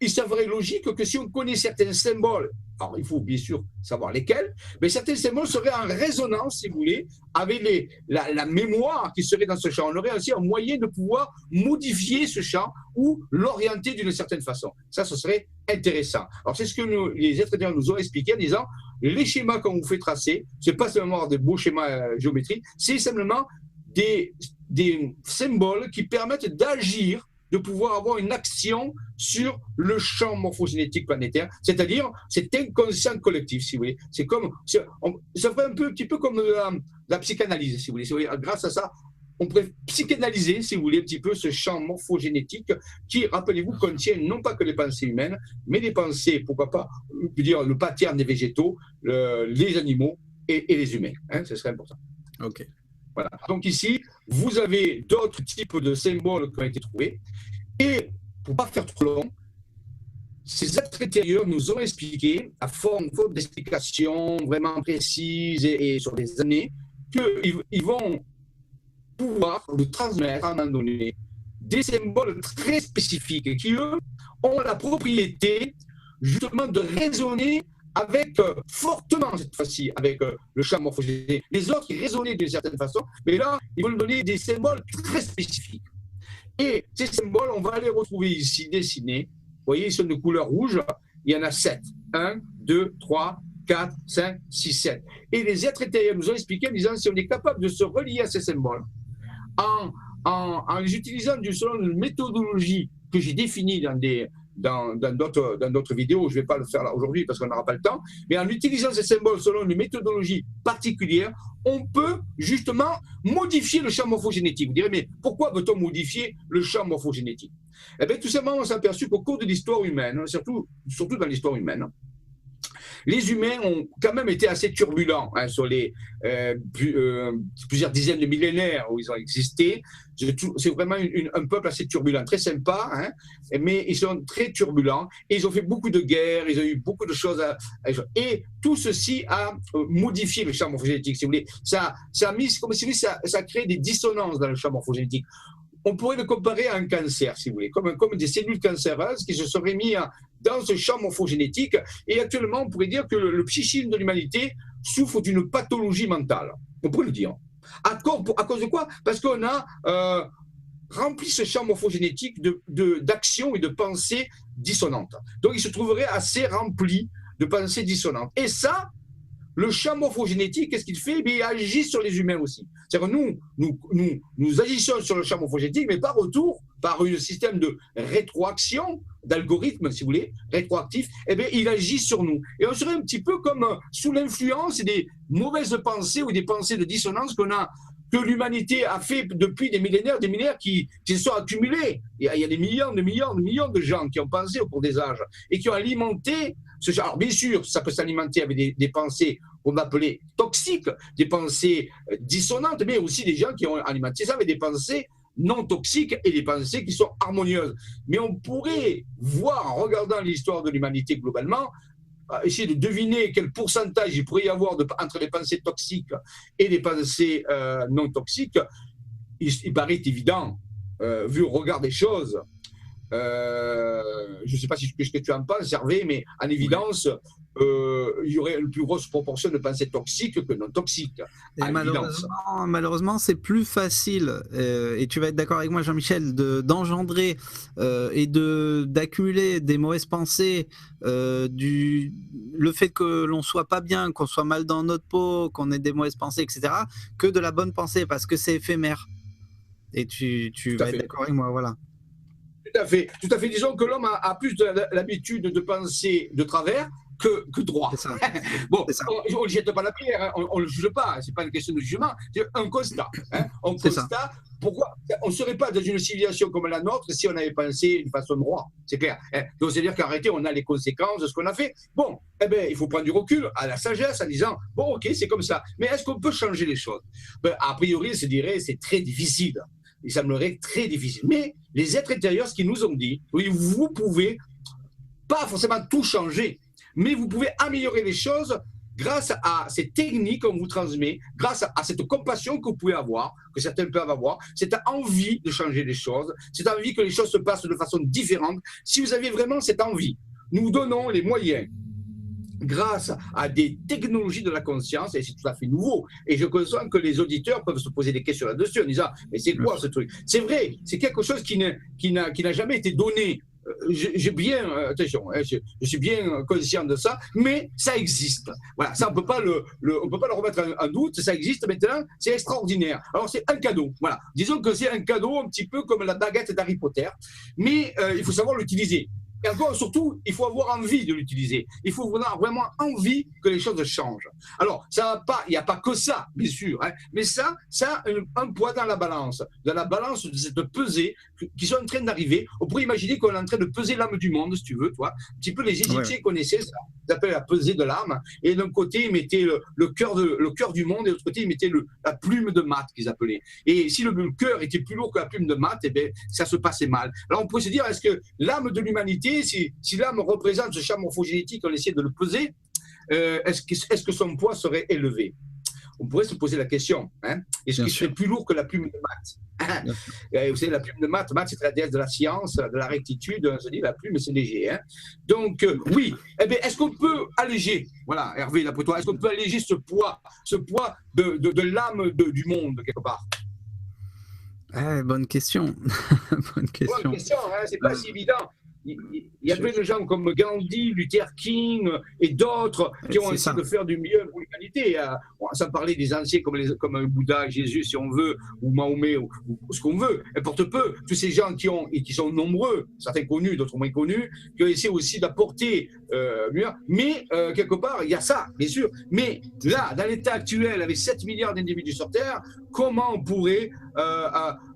il serait logique que si on connaît certains symboles, alors il faut bien sûr savoir lesquels, mais certains symboles seraient en résonance, si vous voulez, avec la mémoire qui serait dans ce champ. On aurait aussi un moyen de pouvoir modifier ce champ ou l'orienter d'une certaine façon. Ça, ce serait intéressant. Alors, c'est ce que les êtres intérieurs nous ont expliqué en disant, les schémas qu'on vous fait tracer, ce n'est pas seulement des beaux schémas géométriques, c'est simplement des symboles qui permettent d'agir, de pouvoir avoir une action sur le champ morphogénétique planétaire, c'est-à-dire cet inconscient collectif, si vous voulez. C'est comme, ça ferait un petit peu comme la psychanalyse, si vous voulez. Grâce à ça, on pourrait psychanalyser, si vous voulez, un petit peu ce champ morphogénétique qui, rappelez-vous, contient non pas que les pensées humaines, mais les pensées, pourquoi pas, on peut dire le pattern des végétaux, les animaux et les humains. Hein, ce serait important. Ok. Voilà. Donc ici, vous avez d'autres types de symboles qui ont été trouvés. Et pour ne pas faire trop long, ces êtres intérieurs nous ont expliqué, à forme d'explications vraiment précises et sur des années, qu'ils vont pouvoir nous transmettre à un moment donné des symboles très spécifiques qui, eux, ont la propriété justement de résonner avec fortement cette fois-ci avec le champ morphogénétique. Les autres, ils résonnaient d'une certaine façon, mais là, ils vont nous donner des symboles très spécifiques. Et ces symboles, on va les retrouver ici dessinés. Vous voyez, ils sont de couleur rouge. Il y en a 7. 1, 2, 3, 4, 5, 6, 7. Et les êtres intérieurs nous ont expliqué en disant si on est capable de se relier à ces symboles en les utilisant selon une méthodologie que j'ai définie dans d'autres vidéos, je ne vais pas le faire là aujourd'hui parce qu'on n'aura pas le temps, mais en utilisant ces symboles selon une méthodologie particulière, on peut justement modifier le champ morphogénétique. Vous direz, mais pourquoi veut-on modifier le champ morphogénétique? Eh bien, tout simplement, on s'est aperçu qu'au cours de l'histoire humaine, surtout dans l'histoire humaine, les humains ont quand même été assez turbulents sur les plusieurs dizaines de millénaires où ils ont existé. C'est vraiment un peuple assez turbulent, très sympa, mais ils sont très turbulents. Et ils ont fait beaucoup de guerres, ils ont eu beaucoup de choses et tout ceci a modifié le champ morphogénétique, si vous voulez. Ça a mis, comme si vous voulez, ça a créé des dissonances dans le champ morphogénétique. On pourrait le comparer à un cancer, si vous voulez, comme des cellules cancéreuses qui se seraient mises dans ce champ morphogénétique. Et actuellement, on pourrait dire que le psychisme de l'humanité souffre d'une pathologie mentale. On pourrait le dire. À cause de quoi? Parce qu'on a rempli ce champ morphogénétique d'actions et de pensées dissonantes. Donc, il se trouverait assez rempli de pensées dissonantes. Et ça, le champ morphogénétique, qu'est-ce qu'il fait? Il agit sur les humains aussi. C'est-à-dire que nous agissons sur le champ morphogénétique, mais par retour, par un système de rétroaction, d'algorithme, si vous voulez, rétroactif, eh bien, il agit sur nous. Et on serait un petit peu comme sous l'influence des mauvaises pensées ou des pensées de dissonance que l'humanité a fait depuis des millénaires qui se sont accumulés. Il y a des millions de gens qui ont pensé au cours des âges et qui ont alimenté ce genre. Alors bien sûr, ça peut s'alimenter avec des pensées qu'on appelait toxiques, des pensées dissonantes, mais aussi des gens qui ont alimenté ça avec des pensées non toxiques et des pensées qui sont harmonieuses. Mais on pourrait voir, en regardant l'histoire de l'humanité globalement, essayer de deviner quel pourcentage il pourrait y avoir entre les pensées toxiques et les pensées non toxiques, il paraît évident, vu au regard des choses. Je ne sais pas ce que tu en penses, Hervé, mais en évidence, il y aurait une plus grosse proportion de pensées toxiques que non toxiques. Et malheureusement, c'est plus facile, et tu vas être d'accord avec moi, Jean-Michel, d'engendrer et d'accumuler des mauvaises pensées, le fait que l'on soit pas bien, qu'on soit mal dans notre peau, qu'on ait des mauvaises pensées, etc., que de la bonne pensée, parce que c'est éphémère. Et tu vas être d'accord avec moi, voilà. Tout à fait. Tout à fait. Disons que l'homme a plus l'habitude de penser de travers que droit. Bon, on ne jette pas la pierre, hein, on ne le juge pas, ce n'est pas une question de jugement, c'est un constat. Hein, on constate pourquoi on ne serait pas dans une civilisation comme la nôtre si on avait pensé d'une façon droite, c'est clair. Hein. Donc c'est-à-dire qu'arrêter, on a les conséquences de ce qu'on a fait. Bon, eh ben, il faut prendre du recul, à la sagesse, en disant, bon, ok, c'est comme ça, mais est-ce qu'on peut changer les choses? Ben, a priori, je dirais, c'est très difficile. Il semblerait très difficile. Mais les êtres intérieurs, ce qu'ils nous ont dit, oui, vous pouvez pas forcément tout changer, mais vous pouvez améliorer les choses grâce à ces techniques qu'on vous transmet, grâce à cette compassion que vous pouvez avoir, que certains peuvent avoir, cette envie de changer les choses, cette envie que les choses se passent de façon différente. Si vous avez vraiment cette envie, nous vous donnons les moyens, grâce à des technologies de la conscience, et c'est tout à fait nouveau. Et je conçois que les auditeurs peuvent se poser des questions là-dessus en disant, mais c'est quoi ce truc? C'est vrai, c'est quelque chose qui n'a jamais été donné. J'ai bien, attention, je suis bien conscient de ça, mais ça existe. Voilà, ça on peut pas le remettre en doute. Ça existe maintenant, c'est extraordinaire. Alors c'est un cadeau. Voilà, disons que c'est un cadeau un petit peu comme la baguette d'Harry Potter, mais il faut savoir l'utiliser. Et encore, surtout, il faut avoir envie de l'utiliser. Il faut avoir vraiment envie que les choses changent. Alors, il n'y a pas que ça, bien sûr, hein, mais ça a un poids dans la balance de cette pesée qui sont en train d'arriver. On pourrait imaginer qu'on est en train de peser l'âme du monde, si tu veux, toi. Un petit peu les Égyptiens connaissaient ça. Ils appelaient la pesée de l'âme. Et d'un côté, ils mettaient le cœur du monde, et de l'autre côté, ils mettaient la plume de mat qu'ils appelaient. Et si le cœur était plus lourd que la plume de mat, eh bien, ça se passait mal. Alors, on pourrait se dire, est-ce que l'âme de l'humanité, si l'âme représente ce champ morphogénétique, on essaie de le peser, est-ce que son poids serait élevé? On pourrait se poser la question. Hein, est-ce qu'il serait plus lourd que la plume de Mat? Vous savez, la plume de Mat, c'est la déesse de la science, de la rectitude. On se dit, la plume, c'est léger. Hein. Donc, oui. Eh bien, est-ce qu'on peut alléger, voilà, Hervé, d'après toi, est-ce qu'on peut alléger ce poids de l'âme du monde, quelque part? Bonne question. Bonne question, hein, c'est pas si évident. Il y a plein de gens comme Gandhi, Luther King et d'autres qui ont essayé de faire du mieux pour l'humanité. Sans parler des anciens comme Bouddha, Jésus, si on veut, ou Mahomet, ou ce qu'on veut. Importe peu. Tous ces gens qui sont nombreux, certains connus, d'autres moins connus, qui ont essayé aussi d'apporter mieux. Mais quelque part, il y a ça, bien sûr. Mais là, dans l'état actuel, avec 7 milliards d'individus sur Terre, comment on pourrait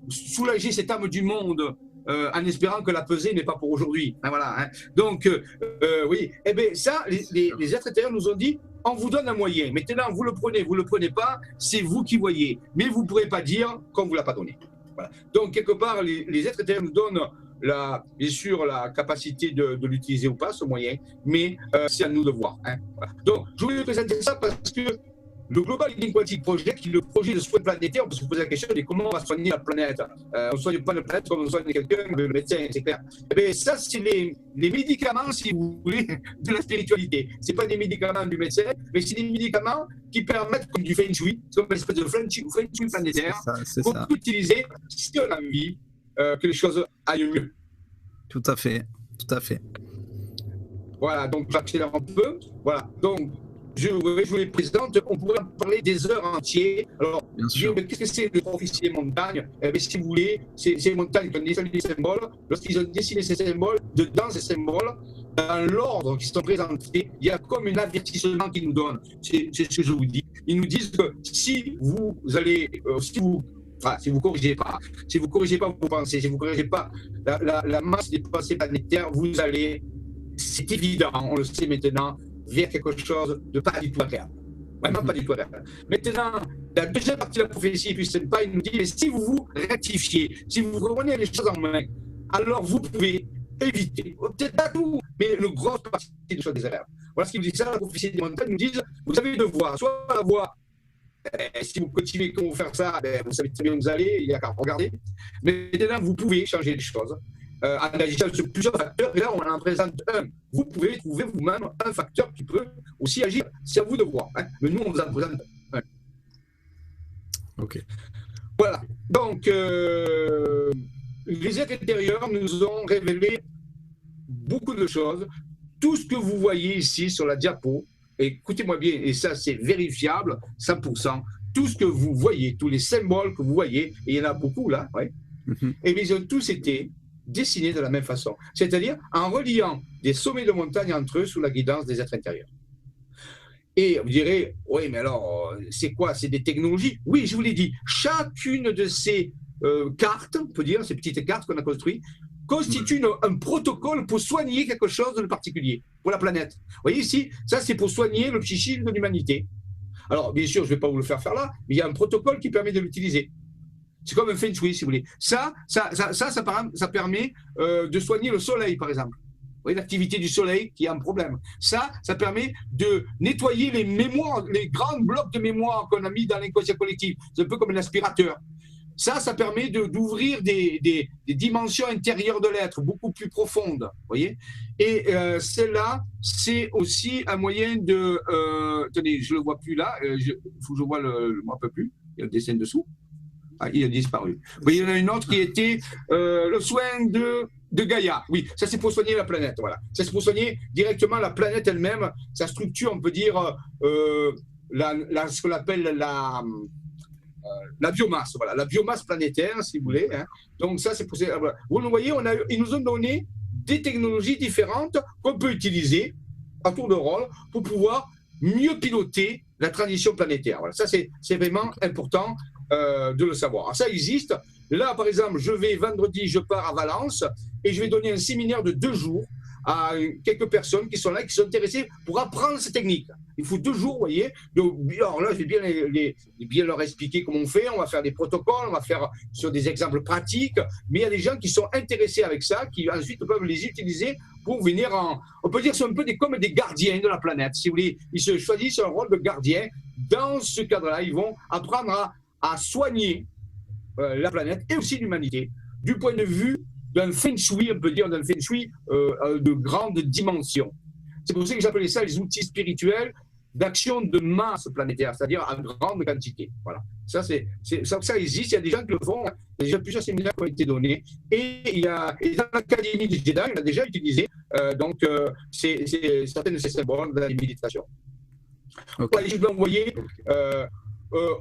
soulager cette âme du monde en espérant que la pesée n'est pas pour aujourd'hui. Hein, voilà. Hein. Donc, oui. Eh bien, ça, les êtres intérieurs nous ont dit, on vous donne un moyen. Maintenant, vous le prenez pas, c'est vous qui voyez. Mais vous ne pourrez pas dire qu'on ne vous l'a pas donné. Voilà. Donc, quelque part, les êtres intérieurs nous donnent, bien sûr, la capacité de l'utiliser ou pas, ce moyen, mais c'est à nous de voir. Hein. Voilà. Donc, je voulais vous présenter ça parce que le Global Healing Quantic Project, qui est le projet de soins planétaires, on peut se poser la question de comment on va soigner la planète. On ne soigne pas la planète comme on soigne quelqu'un, le médecin, c'est clair. Eh bien, ça, c'est les médicaments, si vous voulez, de la spiritualité. Ce n'est pas des médicaments du médecin, mais c'est des médicaments qui permettent, comme du Feng Shui, comme une espèce de Feng Shui planétaire, qu'on peut utiliser si on a envie que les choses aillent mieux. Tout à fait, tout à fait. Voilà, donc j'accélère un peu. Voilà, donc. Je vous les présente, on pourrait en parler des heures entières. Alors, qu'est-ce que c'est le officier montagne? Eh bien, si vous voulez, c'est les montagnes qui ont dessiné des symboles. Lorsqu'ils ont dessiné ces symboles, dedans ces symboles, dans l'ordre qui sont présentés, il y a comme un avertissement qu'ils nous donnent. C'est ce que je vous dis. Ils nous disent que si vous corrigez pas, vos pensées, si vous corrigez pas la masse des pensées planétaires, vous allez, c'est évident, on le sait maintenant, vers quelque chose de pas du tout agréable. Vraiment pas du tout agréable. Maintenant, la deuxième partie de la prophétie, puis c'est pas, il nous dit, mais si vous vous rectifiez, si vous reprenez les choses en main, alors vous pouvez éviter, peut-être pas tout, mais une grosse partie des choses désagréables. Voilà ce qu'ils nous disent ça, la prophétie des montagnes nous disent, vous avez deux voies, soit la voie, si vous continuez comment faire ça, vous savez très bien où vous allez, il n'y a qu'à regarder. Mais maintenant, vous pouvez changer les choses en agissant sur plusieurs facteurs, et là, on en présente un. Vous pouvez trouver vous-même un facteur qui peut aussi agir. C'est à vous de voir. Hein. Mais nous, on vous en présente un. Ok. Voilà. Donc, les êtres intérieurs nous ont révélé beaucoup de choses. Tout ce que vous voyez ici sur la diapo, écoutez-moi bien, et ça c'est vérifiable, 100%, tout ce que vous voyez, tous les symboles que vous voyez, et il y en a beaucoup là, ouais, et bien ils ont tous été dessinés de la même façon. C'est-à-dire en reliant des sommets de montagne entre eux sous la guidance des êtres intérieurs. Et vous direz, oui, mais alors, c'est quoi? C'est des technologies? Oui, je vous l'ai dit, chacune de ces cartes, on peut dire, ces petites cartes qu'on a construites, constitue un protocole pour soigner quelque chose de particulier pour la planète. Vous voyez ici, ça c'est pour soigner le psychisme de l'humanité. Alors, bien sûr, je ne vais pas vous le faire là, mais il y a un protocole qui permet de l'utiliser. C'est comme un feng shui, si vous voulez. Ça permet de soigner le soleil, par exemple. Vous voyez l'activité du soleil qui a un problème. Ça permet de nettoyer les mémoires, les grands blocs de mémoire qu'on a mis dans l'inconscient collectif. C'est un peu comme un aspirateur. Ça permet d'ouvrir des dimensions intérieures de l'être, beaucoup plus profondes. Vous voyez. Et celle-là, c'est aussi un moyen de... attendez, je ne le vois plus là. Il faut que je vois je ne me rappelle plus. Il y a le dessin dessous. Ah, il a disparu. Vous voyez, il y en a une autre qui était le soin de Gaïa. Oui, ça c'est pour soigner la planète. Voilà. Ça c'est pour soigner directement la planète elle-même, sa structure, on peut dire, ce qu'on appelle la biomasse. Voilà, la biomasse planétaire, si vous voulez. Hein. Donc ça c'est pour... Vous le voyez, ils nous ont donné des technologies différentes qu'on peut utiliser à tour de rôle pour pouvoir mieux piloter la transition planétaire. Voilà. Ça c'est vraiment important de le savoir. Alors, ça existe. Là, par exemple, vendredi, je pars à Valence et je vais donner un séminaire de 2 jours à quelques personnes qui sont là, qui sont intéressées pour apprendre ces techniques. Il faut 2 jours, vous voyez. Donc, alors là, je vais bien leur expliquer comment on fait. On va faire des protocoles, on va faire sur des exemples pratiques. Mais il y a des gens qui sont intéressés avec ça, qui ensuite peuvent les utiliser pour venir on peut dire, c'est un peu comme des gardiens de la planète. Si vous voulez, ils se choisissent un rôle de gardien. Dans ce cadre-là, ils vont apprendre à soigner la planète et aussi l'humanité du point de vue d'un feng shui, on peut dire d'un feng shui de grande dimension. C'est pour ça que j'appelais ça les outils spirituels d'action de masse planétaire, c'est-à-dire en grande quantité. Voilà. Ça existe, il y a des gens qui le font, il y a déjà plusieurs séminaires qui ont été donnés, et dans l'Académie du Jedi, on a déjà utilisé certains de ces symboles dans les méditations. Okay. Ouais, je vais envoyer...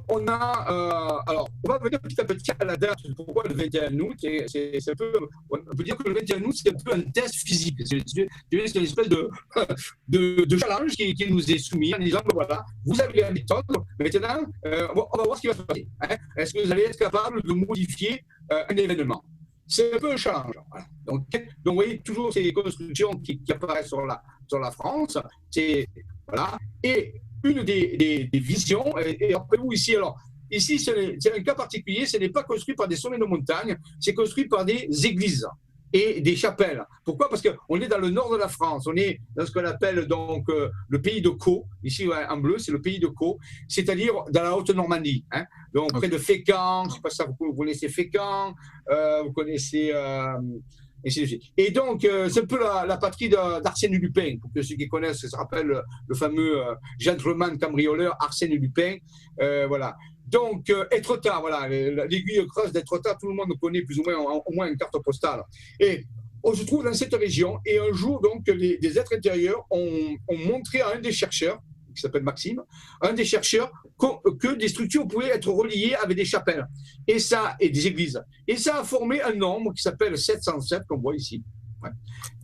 on va venir petit à petit à la date. Pourquoi le 21 août? C'est un peu, on peut dire que le 21 août, c'est un peu un test physique. C'est une espèce de challenge qui nous est soumis en disant, voilà, vous avez la méthode, maintenant, on va voir ce qui va se passer. Hein. Est-ce que vous allez être capable de modifier un événement? C'est un peu un challenge. Voilà. Donc, vous voyez, toujours ces constructions qui apparaissent sur la France. Voilà. Et une des visions, et rappelez-vous ici, alors, ici, c'est un cas particulier, ce n'est pas construit par des sommets de montagne, c'est construit par des églises et des chapelles. Pourquoi? Parce qu'on est dans le nord de la France, on est dans ce qu'on appelle donc le pays de Caux, ici ouais, en bleu, c'est le pays de Caux, c'est-à-dire dans la Haute-Normandie, hein, donc près de Fécamp, je ne sais pas si vous connaissez Fécamp, vous connaissez... Et donc, c'est un peu la patrie d'Arsène Lupin, pour que ceux qui connaissent se rappellent le fameux gentleman cambrioleur Arsène Lupin. Voilà. Donc, Étretat, voilà, l'aiguille creuse d'Étretat, tout le monde connaît plus ou moins, au moins une carte postale. Et on se trouve dans cette région, et un jour, donc, des êtres intérieurs ont montré à un des chercheurs, qui s'appelle Maxime, un des chercheurs, que des structures pouvaient être reliées avec des chapelles et des églises. Et ça a formé un nombre qui s'appelle 707, qu'on voit ici. Ouais.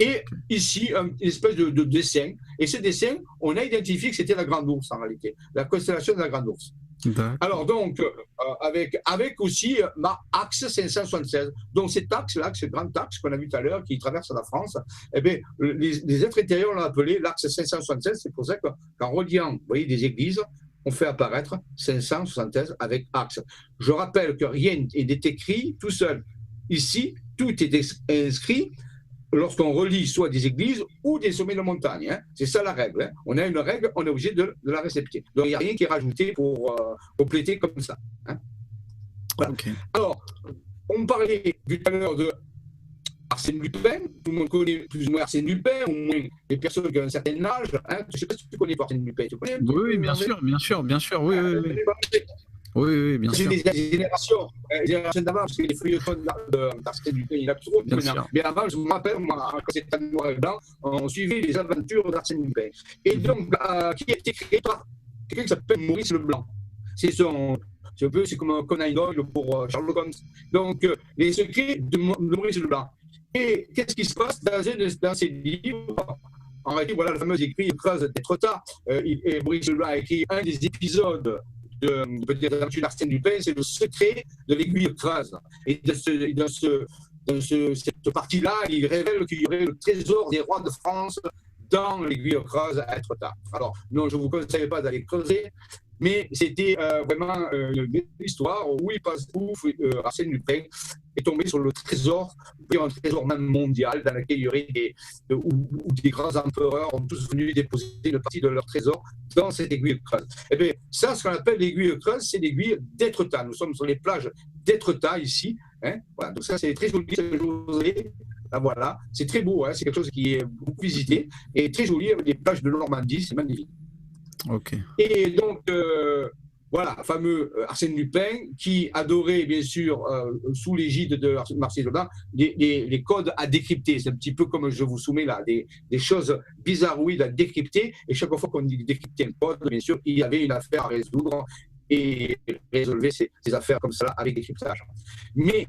Et ici, une espèce de dessin. Et ce dessin, on a identifié que c'était la Grande Ourse, en réalité, la constellation de la Grande Ourse. Alors donc, avec aussi ma axe 576. Donc cet axe-là, ce grand axe qu'on a vu tout à l'heure, qui traverse la France, eh bien, les êtres intérieurs l'ont appelé l'axe 576. C'est pour ça qu'en reliant, vous voyez, des églises, on fait apparaître 576 avec axe. Je rappelle que rien n'est écrit tout seul. Ici, tout est inscrit lorsqu'on relie soit des églises ou des sommets de montagne. Hein. C'est ça la règle. Hein. On a une règle, on est obligé de la respecter. Donc il n'y a rien qui est rajouté pour compléter comme ça. Hein. Voilà. Okay. Alors, on parlait tout à l'heure de Arsène Lupin. Tout le monde connaît plus ou moins Arsène Lupin, au moins les personnes qui ont un certain âge. Hein. Je ne sais pas si tu connais Arsène Lupin. Tu connais oui, bien sûr. Oui, bien sûr. C'est des générations d'avant, parce que les feuilletons d'Arsène Lupin, il y en a trop maintenant. Mais avant, je me rappelle, quand c'était noir et blanc, on suivait les aventures d'Arsène Lupin. Et donc, qui a été créé par quelqu'un qui s'appelle Maurice Leblanc. C'est comme un Conan Doyle pour Sherlock Holmes. Donc, les secrets de Maurice Leblanc. Et qu'est-ce qui se passe dans ces livres? En réalité, voilà le fameux écrit Creuse d'être tard. Et Maurice Leblanc a écrit un des épisodes peut-être d'Arsène Lupin, c'est le secret de l'aiguille Creuse. Et dans cette partie-là, il révèle qu'il y aurait le trésor des rois de France dans l'aiguille Creuse à Étretat. Alors, non, je ne vous conseille pas d'aller creuser, mais c'était vraiment une histoire où Arsène Lupin est tombé sur le trésor, un trésor même mondial, dans lequel il y aurait où des grands empereurs ont tous venu déposer une partie de leur trésor dans cette aiguille Creuse. Et bien, ça, ce qu'on appelle l'aiguille Creuse, c'est l'aiguille d'Étretat. Nous sommes sur les plages d'Étretat ici. Hein. Voilà. Donc ça, c'est très joli. Voilà, c'est très beau. Hein. C'est quelque chose qui est beaucoup visité et très joli avec les plages de Normandie. C'est magnifique. Okay. Et donc, voilà, fameux Arsène Lupin, qui adorait, bien sûr, sous l'égide de Marcel Leblanc, les codes à décrypter. C'est un petit peu comme je vous soumets là, des choses bizarroïdes à décrypter. Et chaque fois qu'on dit décrypter un code, bien sûr, il y avait une affaire à résoudre et résolver ces affaires comme ça avec décryptage. Mais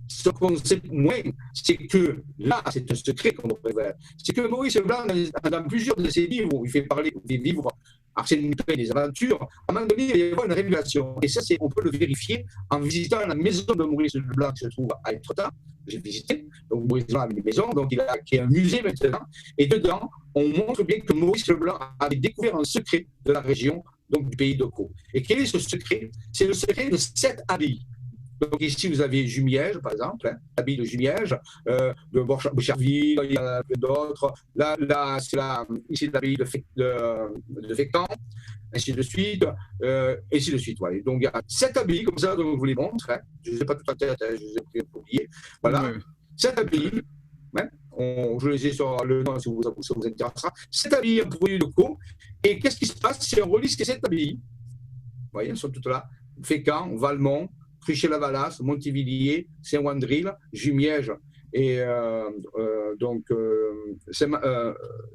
ce qu'on sait moins, c'est que là, c'est un secret qu'on nous révèle. C'est que Maurice Leblanc, dans plusieurs de ses livres, où il fait parler des livres Arsène Lupin et des aventures, à un moment donné, il y a une révélation. Et ça, on peut le vérifier en visitant la maison de Maurice Leblanc qui se trouve à Étretat. J'ai visité. Donc, Maurice Leblanc a une maison, donc qui est un musée maintenant. Et dedans, on montre bien que Maurice Leblanc avait découvert un secret de la région, donc du pays de Caux. Et quel est ce secret? C'est le secret de 7 abbayes. Donc ici, vous avez Jumièges, par exemple, hein, l'abbaye de Jumièges, de Boucherville, il y en a d'autres. Là ici, l'abbaye de Fécamp, ainsi de suite, ainsi de suite. Voilà. Donc il y a 7 abbayes, comme ça, donc je vous les montre. Hein. Je ne les ai pas tout en tête, hein, je les ai oubliées. Voilà, 7 abbayes. Hein. Je les ai sur le nom, si ça vous intéressera. 7 abbayes pour de Caux. Et qu'est-ce qui se passe si on relie ces 7 abbayes? Vous voyez, elles sont toutes là. Fécamp, Valmont, Cruchet-la-Valasse, Montivilliers, Saint-Wandrille, Jumièges et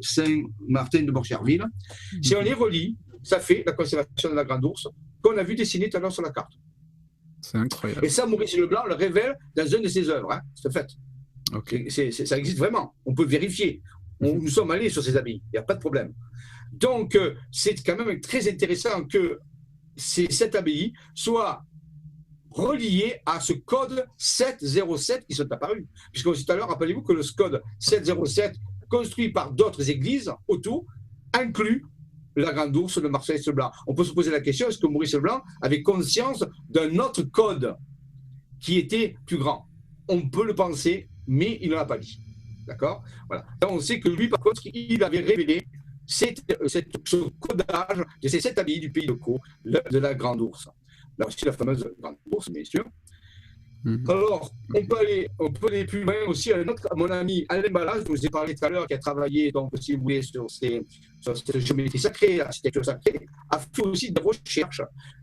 Saint-Martin de Borcherville. Si on les relie, ça fait la constellation de la Grande Ourse qu'on a vu dessiner tout à l'heure sur la carte. C'est incroyable. Et ça, Maurice Leblanc le révèle dans une de ses œuvres. Hein, c'est fait. Okay. Ça existe vraiment. On peut le vérifier. Nous sommes allés sur ces abbayes. Il n'y a pas de problème. Donc, c'est quand même très intéressant que ces 7 abbayes soient reliés à ce code 707 qui sont apparus. Puisque tout à l'heure, rappelez-vous que le code 707, construit par d'autres églises autour, inclut la Grande Ourse de Marcel Leblanc. On peut se poser la question, est-ce que Maurice Leblanc avait conscience d'un autre code qui était plus grand? On peut le penser, mais il ne l'a pas dit. D'accord? Voilà. Donc on sait que lui, par contre, il avait révélé ce codage de ces 7 abbayes du pays de Caux, de la Grande Ourse. Là aussi, la fameuse Grande Ourse, bien sûr. Alors, on peut aller plus loin aussi. Mon ami Alain Ballas, je vous ai parlé tout à l'heure, qui a travaillé, donc, si vous voulez, sur cette géométrie sacrée, l'architecture sacrée, a fait aussi des recherches.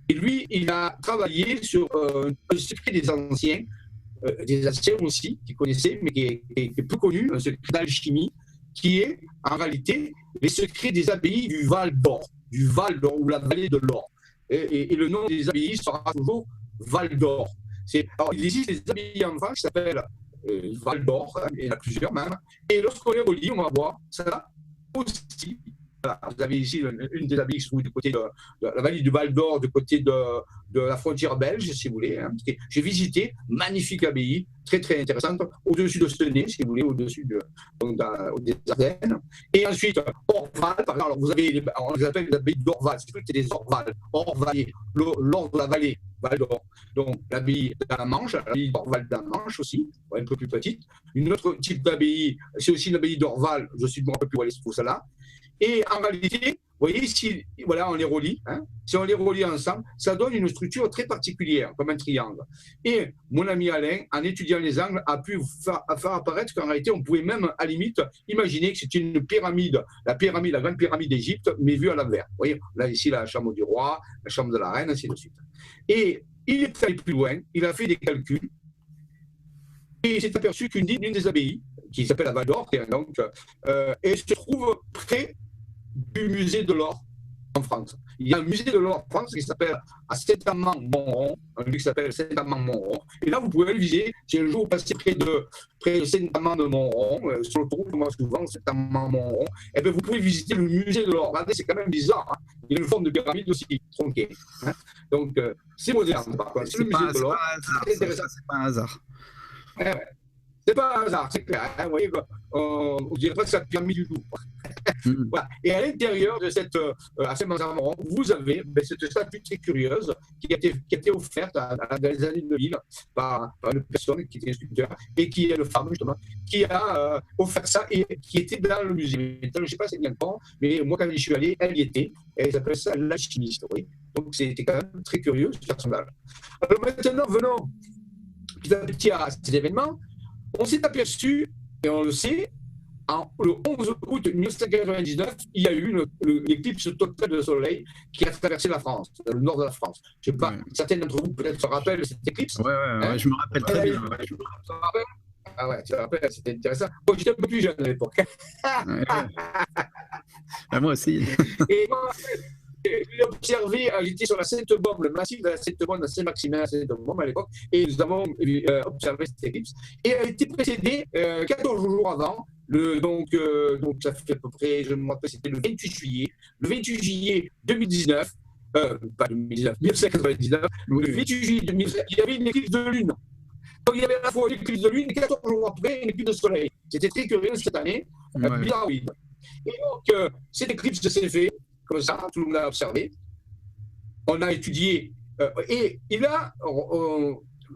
Et lui, il a travaillé sur un secret des anciens aussi, qui connaissaient, mais qui est plus connu, un secret d'alchimie, qui est, en réalité, les secrets des abbayes du Val d'Or, ou la vallée de l'Or. Et le nom des abbayes sera toujours Val d'Or. Alors, il existe des abbayes en France qui s'appellent Val d'Or, il y en a plusieurs même. Et lorsqu'on les relie, on va voir ça aussi, voilà, vous avez ici une des abbayes qui se trouve du côté de la vallée du Val d'Or, du côté de la frontière belge, si vous voulez. Hein. J'ai visité, magnifique abbaye, très très intéressante, au-dessus de Stenay, si vous voulez, au-dessus des Ardennes. Et ensuite, Orval, par exemple, vous avez, on les appelle les abbayes d'Orval, c'est des Orval, Orvalier, l'ordre de la vallée, Val d'Or. Donc l'abbaye de la Manche, l'abbaye d'Orval de la Manche aussi, un peu plus petite. Une autre type d'abbaye, c'est aussi l'abbaye d'Orval, je suis un peu plus où elle se trouve celle-là. Et en réalité, vous voyez, si voilà, on les relie, hein, si on les relie ensemble, ça donne une structure très particulière, comme un triangle. Et mon ami Alain, en étudiant les angles, a pu faire apparaître qu'en réalité, on pouvait même, à la limite, imaginer que c'était une pyramide, la grande pyramide d'Égypte, mais vue à l'envers. Vous voyez, là, ici, la chambre du roi, la chambre de la reine, ainsi de suite. Et il est allé plus loin, il a fait des calculs, et il s'est aperçu qu'une des abbayes, qui s'appelle la Val d'Or, donc, elle se trouve près du musée de l'or en France. Il y a un musée de l'or en France qui s'appelle à Saint-Amand-Montrond, un lieu qui s'appelle Saint-Amand-Montrond. Et là, vous pouvez le visiter. Si un jour vous passez près de Saint-Amand-de-Montrond, sur le l'autoroute, moi souvent, Saint-Amand-Montrond, et bien vous pouvez visiter le musée de l'or. Regardez, c'est quand même bizarre. Hein. Il y a une forme de pyramide aussi, tronquée. Hein. Donc, c'est moderne, par contre. C'est le musée de l'or. C'est pas un hasard. Ouais. C'est pas un hasard, c'est clair. Hein, vous voyez, on dirait pas que ça a pyramide du tout. Voilà. Et à l'intérieur de cette à Saint-Amand, vous avez cette statue très curieuse qui a été offerte dans les années 2000 par une personne qui était sculpteur et qui est une femme justement, qui a offert ça et qui était dans le musée. Je ne sais pas c'est bien quand, mais moi quand j'y suis allé, elle y était. Et elle s'appelle ça l'alchimiste. Oui. Donc c'était quand même très curieux ce personnage. Alors maintenant, venons petit à petit à cet événement. On s'est aperçu, et on le sait, le 11 août 1999, il y a eu l'éclipse totale de soleil qui a traversé la France, le nord de la France. Je ne sais pas, certains d'entre vous peut-être se rappellent de cette éclipse. Oui, hein? Je me rappelle très bien. Ouais, je me rappelle. Ah ouais, tu te rappelles, c'était intéressant. Bon, j'étais un peu plus jeune à l'époque. Moi aussi. Et moi, j'ai observé, j'étais sur la Sainte-Baume, le massif de la Sainte-Baume, de Saint-Maximin, la Sainte-Baume à l'époque, et nous avons observé cette éclipse. Et elle a été précédée 14 jours avant, donc ça fait à peu près, je me rappelle, c'était le 28 juillet. Le 28 juillet 2019, pas 2019, 1999, oui. Le 28 juillet 2019, il y avait une éclipse de lune. Donc il y avait à la fois une éclipse de lune et 14 jours après, une éclipse de soleil. C'était très curieux cette année, bizarroïde. Et donc, cette éclipse s'est faite comme ça, tout le monde l'a observé. On a étudié et il a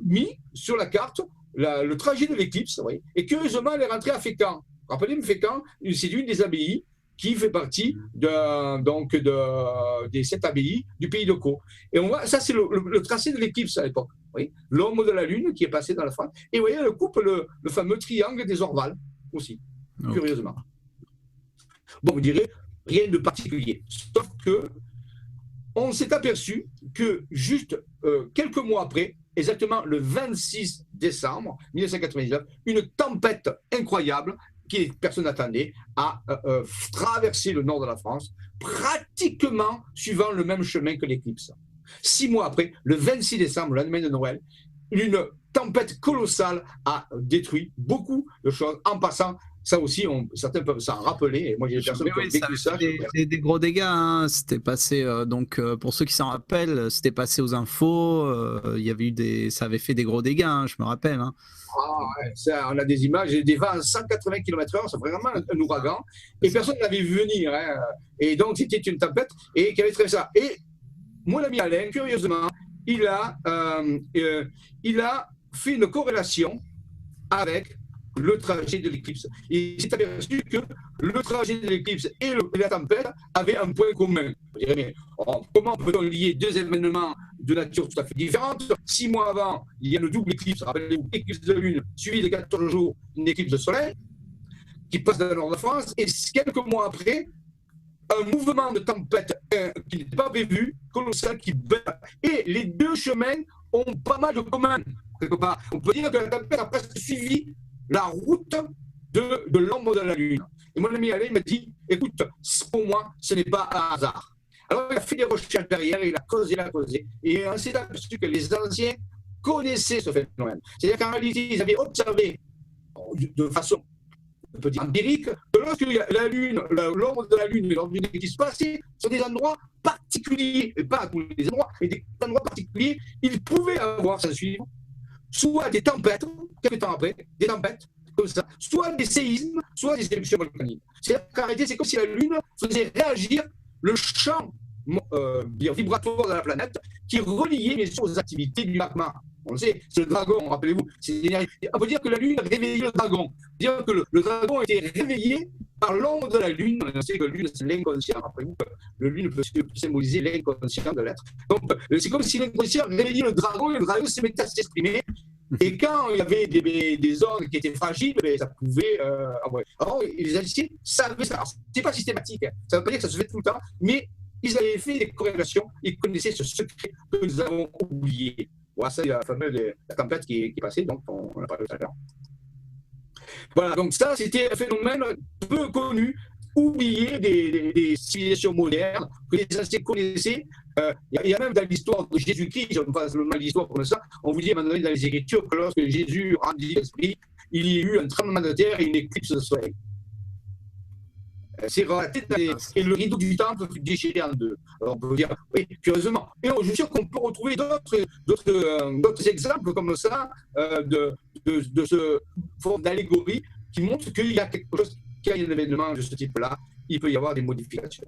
mis sur la carte le trajet de l'éclipse. Oui, et curieusement, elle est rentrée à Fécamp. Rappelez-vous, Fécamp, c'est une des abbayes qui fait partie des 7 abbayes du pays de Caux. Et on voit, ça, c'est le tracé de l'éclipse à l'époque. Oui, l'ombre de la Lune qui est passé dans la France. Et vous voyez, elle coupe le fameux triangle des Orval aussi, curieusement. Bon, vous direz, rien de particulier. Sauf que on s'est aperçu que juste quelques mois après, exactement le 26 décembre 1999, une tempête incroyable que personne n'attendait a traversé le nord de la France, pratiquement suivant le même chemin que l'éclipse. 6 mois après, le 26 décembre, le lendemain de Noël, une tempête colossale a détruit beaucoup de choses en passant. Ça aussi, certains peuvent s'en rappeler. Et moi, j'ai des personnes qui ont vécu ça. Des gros dégâts. Hein. C'était passé. Pour ceux qui s'en rappellent, c'était passé aux infos. Il y avait eu ça avait fait des gros dégâts. Hein, je me rappelle. Hein. Ah, ouais, ça, on a des images, des vents à 180 km/h. C'est vraiment un ouragan. Et personne ne l'avait vu venir. Hein. Et donc, c'était une tempête et qui avait traversé ça. Et mon ami Alain, curieusement, il a fait une corrélation avec le trajet de l'éclipse. Il s'est aperçu que le trajet de l'éclipse et la tempête avaient un point commun. Vous direz, mais comment peut-on lier 2 événements de nature tout à fait différente? 6 mois avant, il y a une double éclipse, rappelez-vous, éclipse de lune, suivie de 14 jours, une éclipse de soleil, qui passe dans le nord de France, et quelques mois après, un mouvement de tempête qui n'était pas prévu, colossal, qui bat. Et les 2 chemins ont pas mal de commun, quelque part. On peut dire que la tempête a presque suivi la route de l'ombre de la Lune. Et mon ami Alain m'a dit, écoute, pour moi, ce n'est pas un hasard. Alors il a fait des recherches derrière, il a causé. Et on s'est aperçu que les anciens connaissaient ce phénomène. C'est-à-dire qu'en réalité, ils avaient observé de façon on peut dire empirique, que lorsque la Lune, l'ombre de la Lune lors d'une éclipse passée, sur des endroits particuliers, et pas à tous les endroits, mais des endroits particuliers, il pouvait avoir, ça suivre, soit des tempêtes, quelques temps après, des tempêtes, comme ça, soit des séismes, soit des éruptions volcaniques. C'est-à-dire qu'en réalité, c'est comme si la Lune faisait réagir le champ vibratoire de la planète qui reliait bien sûr aux activités du magma. On le sait, c'est le dragon, rappelez-vous. On peut dire que la Lune réveillait le dragon. Dire que le dragon était réveillé par l'ombre de la Lune. On sait que la Lune, c'est l'inconscient. Rappelez-vous que la Lune peut symboliser l'inconscient de l'être. Donc, c'est comme si l'inconscient réveillait le dragon et le dragon se mettait à s'exprimer. Et quand il y avait des ordres qui étaient fragiles, ça pouvait envoyer. Alors, les Aliciens savaient ça. Ce n'est pas systématique. Hein. Ça ne veut pas dire que ça se fait tout le temps, mais ils avaient fait des corrélations. Ils connaissaient ce secret que nous avons oublié. Voilà, c'est la fameuse la tempête qui est passée, donc on a parlé tout à l'heure. Voilà, donc ça, c'était un phénomène peu connu, oublié des civilisations modernes, que les anciens connaissaient. Il y a même dans l'histoire de Jésus-Christ, on passe le mal d'histoire comme ça, on vous dit à un moment donné dans les Écritures que lorsque Jésus rendit l'esprit, il y a eu un tremblement de terre et une éclipse de soleil. C'est relaté et le rideau du temple fut déchiré en deux. Alors on peut dire, oui, curieusement. Et je suis sûr qu'on peut retrouver d'autres exemples comme ça de ce forme d'allégorie qui montre qu'il y a quelque chose, qu'il y a un événement de ce type-là, il peut y avoir des modifications.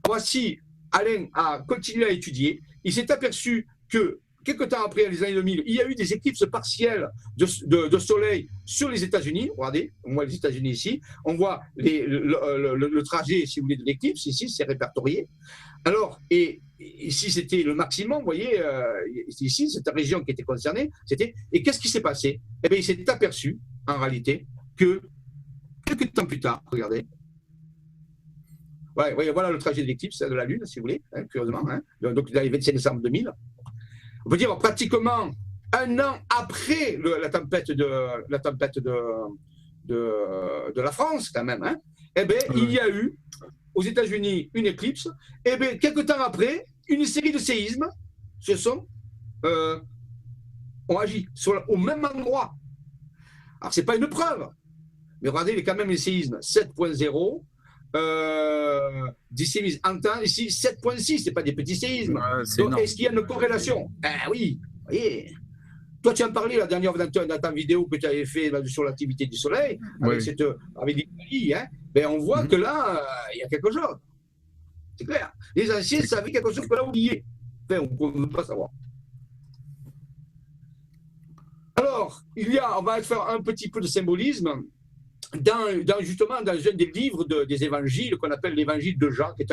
Voici, Alain a continué à étudier. Il s'est aperçu que quelques temps après, les années 2000, il y a eu des éclipses partielles de soleil sur les États-Unis. Regardez, on voit les États-Unis ici. On voit le trajet, si vous voulez, de l'éclipse. Ici, c'est répertorié. Alors, et ici, c'était le maximum. Vous voyez, ici, cette région qui était concernée. Et qu'est-ce qui s'est passé? Eh bien, il s'est aperçu, en réalité, que quelques temps plus tard, regardez, voilà le trajet de l'éclipse de la Lune, si vous voulez, hein, curieusement. Hein, donc, dans les 25 décembre 2000. On peut dire pratiquement un an après la tempête de la France, quand même, hein, eh bien, il y a eu aux États-Unis une éclipse. Et bien, quelques temps après, une série de séismes ont agi au même endroit. Alors, ce n'est pas une preuve, mais regardez, il y a quand même les séismes 7.0. Des séismes en temps, ici 7.6, ce n'est pas des petits séismes. Donc, est-ce qu'il y a une corrélation? Oui, vous voyez. Toi, tu en parlais la dernière fois dans ta vidéo que tu avais fait sur l'activité du Soleil, avec l'Italie, hein, ben, on voit que là, il y a quelque chose. C'est clair. Les anciens savaient quelque chose qu'on a oublié. Enfin, on ne veut pas savoir. Alors, on va faire un petit peu de symbolisme. Justement dans un des livres des évangiles qu'on appelle l'évangile de Jean, qui est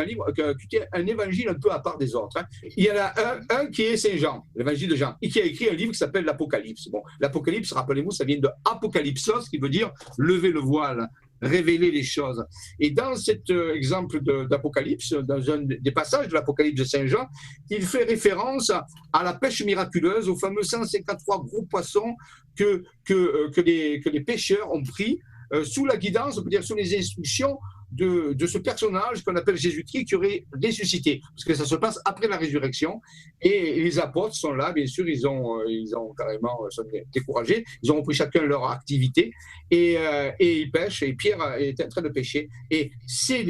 un évangile un peu à part des autres. Hein. Il y en a un qui est Saint Jean, l'évangile de Jean, et qui a écrit un livre qui s'appelle l'Apocalypse. Bon, l'Apocalypse, rappelez-vous, ça vient de apocalypsos, qui veut dire lever le voile, révéler les choses. Et dans cet exemple d'Apocalypse, dans un des passages de l'Apocalypse de Saint Jean, il fait référence à la pêche miraculeuse, aux fameux 153 gros poissons que les pêcheurs ont pris sous la guidance, on peut dire sous les instructions de ce personnage qu'on appelle Jésus-Christ qui aurait ressuscité, parce que ça se passe après la résurrection, et les apôtres sont là, bien sûr, ils ont carrément sont découragés, ils ont repris chacun leur activité, et ils pêchent, et Pierre est en train de pêcher, et c'est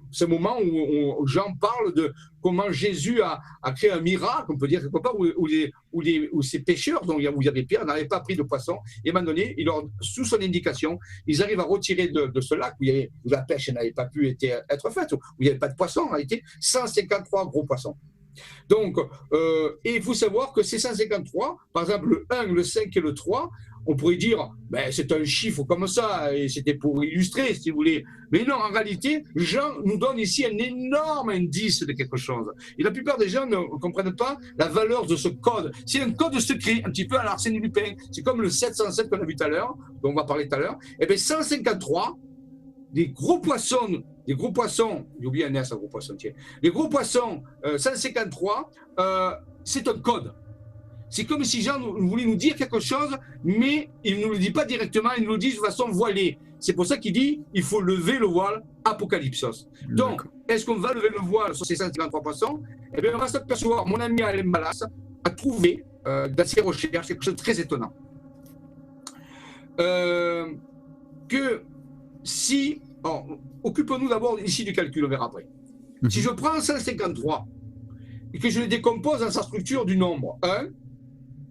ce moment où Jean parle de comment Jésus a créé un miracle, on peut dire quelque part, où ces pêcheurs, où il y avait Pierre, n'avaient pas pris de poisson. Et à un moment donné, sous son indication, ils arrivent à retirer de ce lac où la pêche n'avait pas pu être faite, où il n'y avait pas de poisson, en réalité, 153 gros poissons. Donc, et il faut savoir que ces 153, par exemple le 1, le 5 et le 3, on pourrait dire, ben, c'est un chiffre comme ça, et c'était pour illustrer, si vous voulez. Mais non, en réalité, Jean nous donne ici un énorme indice de quelque chose. Et la plupart des gens ne comprennent pas la valeur de ce code. C'est un code secret, un petit peu à l'Arsène Lupin. C'est comme le 707 qu'on a vu tout à l'heure, dont on va parler tout à l'heure. Et bien, 153, des gros poissons, j'ai oublié un S, un gros poisson, tiens. Les gros poissons, 153, c'est un code. C'est comme si Jean voulait nous dire quelque chose, mais il ne nous le dit pas directement, il nous le dit de façon voilée. C'est pour ça qu'il dit il faut lever le voile apocalypsos. Donc, est-ce qu'on va lever le voile sur ces 153 poissons? Eh bien, on va s'apercevoir, mon ami Alain Malas a trouvé dans ses recherches quelque chose de très étonnant. que si... Occupons-nous d'abord ici du calcul, on verra après. Si je prends 153 et que je le décompose dans sa structure du nombre 1,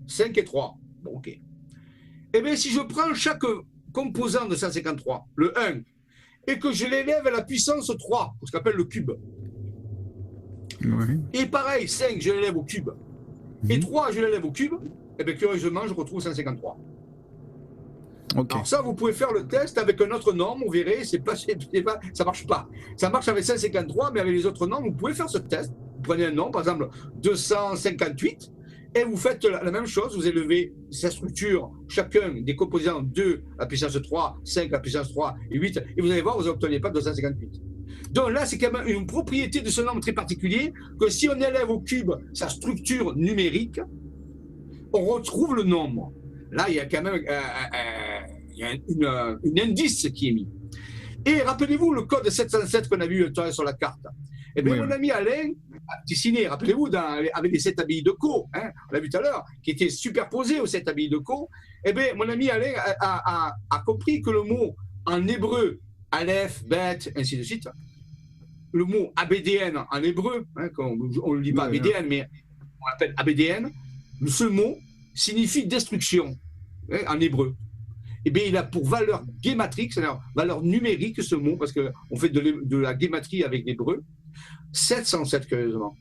5 et 3, bon, ok. Eh bien, si je prends chaque composant de 153, le 1, et que je l'élève à la puissance 3, ce qu'on appelle le cube, et pareil, 5, je l'élève au cube, et 3, je l'élève au cube, eh bien, curieusement, je retrouve 153. Okay. Alors ça, vous pouvez faire le test avec un autre nombre, vous verrez, ça ne marche pas. Ça marche avec 153, mais avec les autres nombres, vous pouvez faire ce test. Vous prenez un nombre, par exemple 258, et vous faites la même chose, vous élevez sa structure, chacun des composants 2 à la puissance 3, 5 à la puissance 3 et 8, et vous allez voir, vous n'obtenez pas 258. Donc là, c'est quand même une propriété de ce nombre très particulier, que si on élève au cube sa structure numérique, on retrouve le nombre. Là, il y a quand même un indice qui est mis. Et rappelez-vous le code 707 qu'on a vu sur la carte. Eh bien, mon ami Alain a dessiné, rappelez-vous, avec les 7 abbayes de Co, hein, on l'a vu tout à l'heure, qui étaient superposés aux 7 abbayes de Co. Eh bien, mon ami Alain a compris que le mot en hébreu, Aleph, Bet, ainsi de suite, le mot ABDN en hébreu, hein, on ne le dit pas ABDN, mais on l'appelle ABDN, ce mot signifie destruction, hein, en hébreu. Eh bien, il a pour valeur guématrique, c'est-à-dire valeur numérique, ce mot, parce qu'on fait de la guématrie avec l'hébreu, 707, curieusement.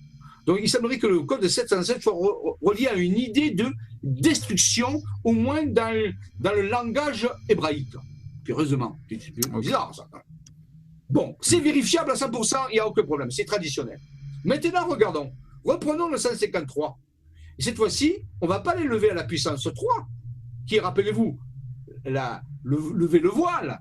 Donc, il semblerait que le code de 707 soit relié à une idée de destruction, au moins dans le langage hébraïque. Curieusement. C'est bizarre, ça. Bon, c'est vérifiable à 100%, il n'y a aucun problème, c'est traditionnel. Maintenant, regardons. Reprenons le 153. Et cette fois-ci, on ne va pas l'élever à la puissance 3, qui est, rappelez-vous, lever le voile.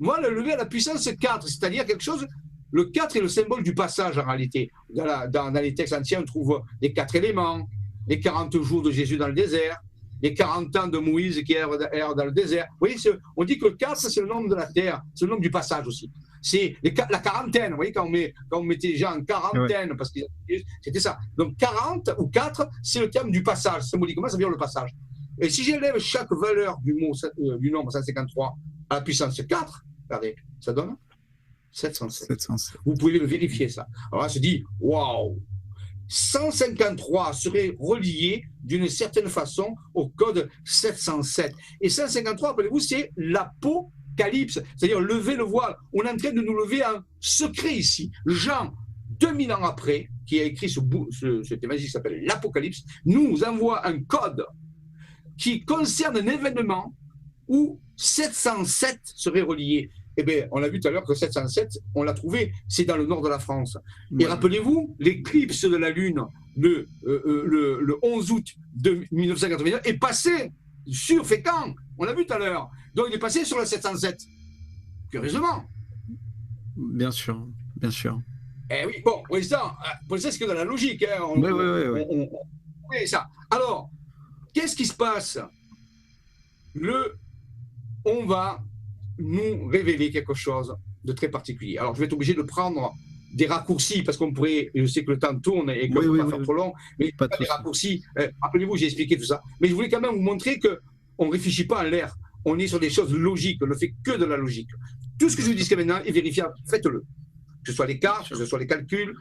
Moi, le lever à la puissance 4, c'est-à-dire quelque chose. Le 4 est le symbole du passage en réalité. Dans les textes anciens, on trouve les 4 éléments, les 40 jours de Jésus dans le désert, les 40 ans de Moïse qui erre dans le désert. Vous voyez, on dit que le 4, c'est le nombre de la terre, c'est le nombre du passage aussi. C'est la quarantaine, vous voyez, quand on mettait les gens en quarantaine, parce que c'était ça. Donc 40 ou 4, c'est le terme du passage. Symboliquement, ça veut dire le passage. Et si j'élève chaque valeur du nombre 153 à la puissance 4, regardez, ça donne 707. Vous pouvez le vérifier, ça. Alors là, on se dit, waouh, 153 serait relié d'une certaine façon au code 707. Et 153, rappelez-vous, c'est l'apocalypse, c'est-à-dire lever le voile. On est en train de nous lever un secret ici. Jean, 2000 ans après, qui a écrit cet évangile qui s'appelle l'Apocalypse, nous envoie un code qui concerne un événement où 707 serait relié. Eh bien, on a vu tout à l'heure que 707, on l'a trouvé, c'est dans le nord de la France. Et rappelez-vous, l'éclipse de la Lune le 11 août de 1989 est passé sur Fécamp. On l'a vu tout à l'heure. Donc, il est passé sur le 707. Curieusement. Bien sûr, bien sûr. Eh oui, bon, pour l'instant, c'est que dans la logique. Hein, oui, ça. Alors, qu'est-ce qui se passe? On va nous révéler quelque chose de très particulier. Alors, je vais être obligé de prendre des raccourcis, parce qu'on pourrait, je sais que le temps tourne et qu'on ne peut pas faire trop long, mais pas des raccourcis. Rappelez-vous, j'ai expliqué tout ça. Mais je voulais quand même vous montrer qu'on ne réfléchit pas en l'air. On est sur des choses logiques, on ne fait que de la logique. Tout ce que je vous dis jusqu'à maintenant est vérifiable, faites-le. Que ce soit les cartes, que ce soit les calculs,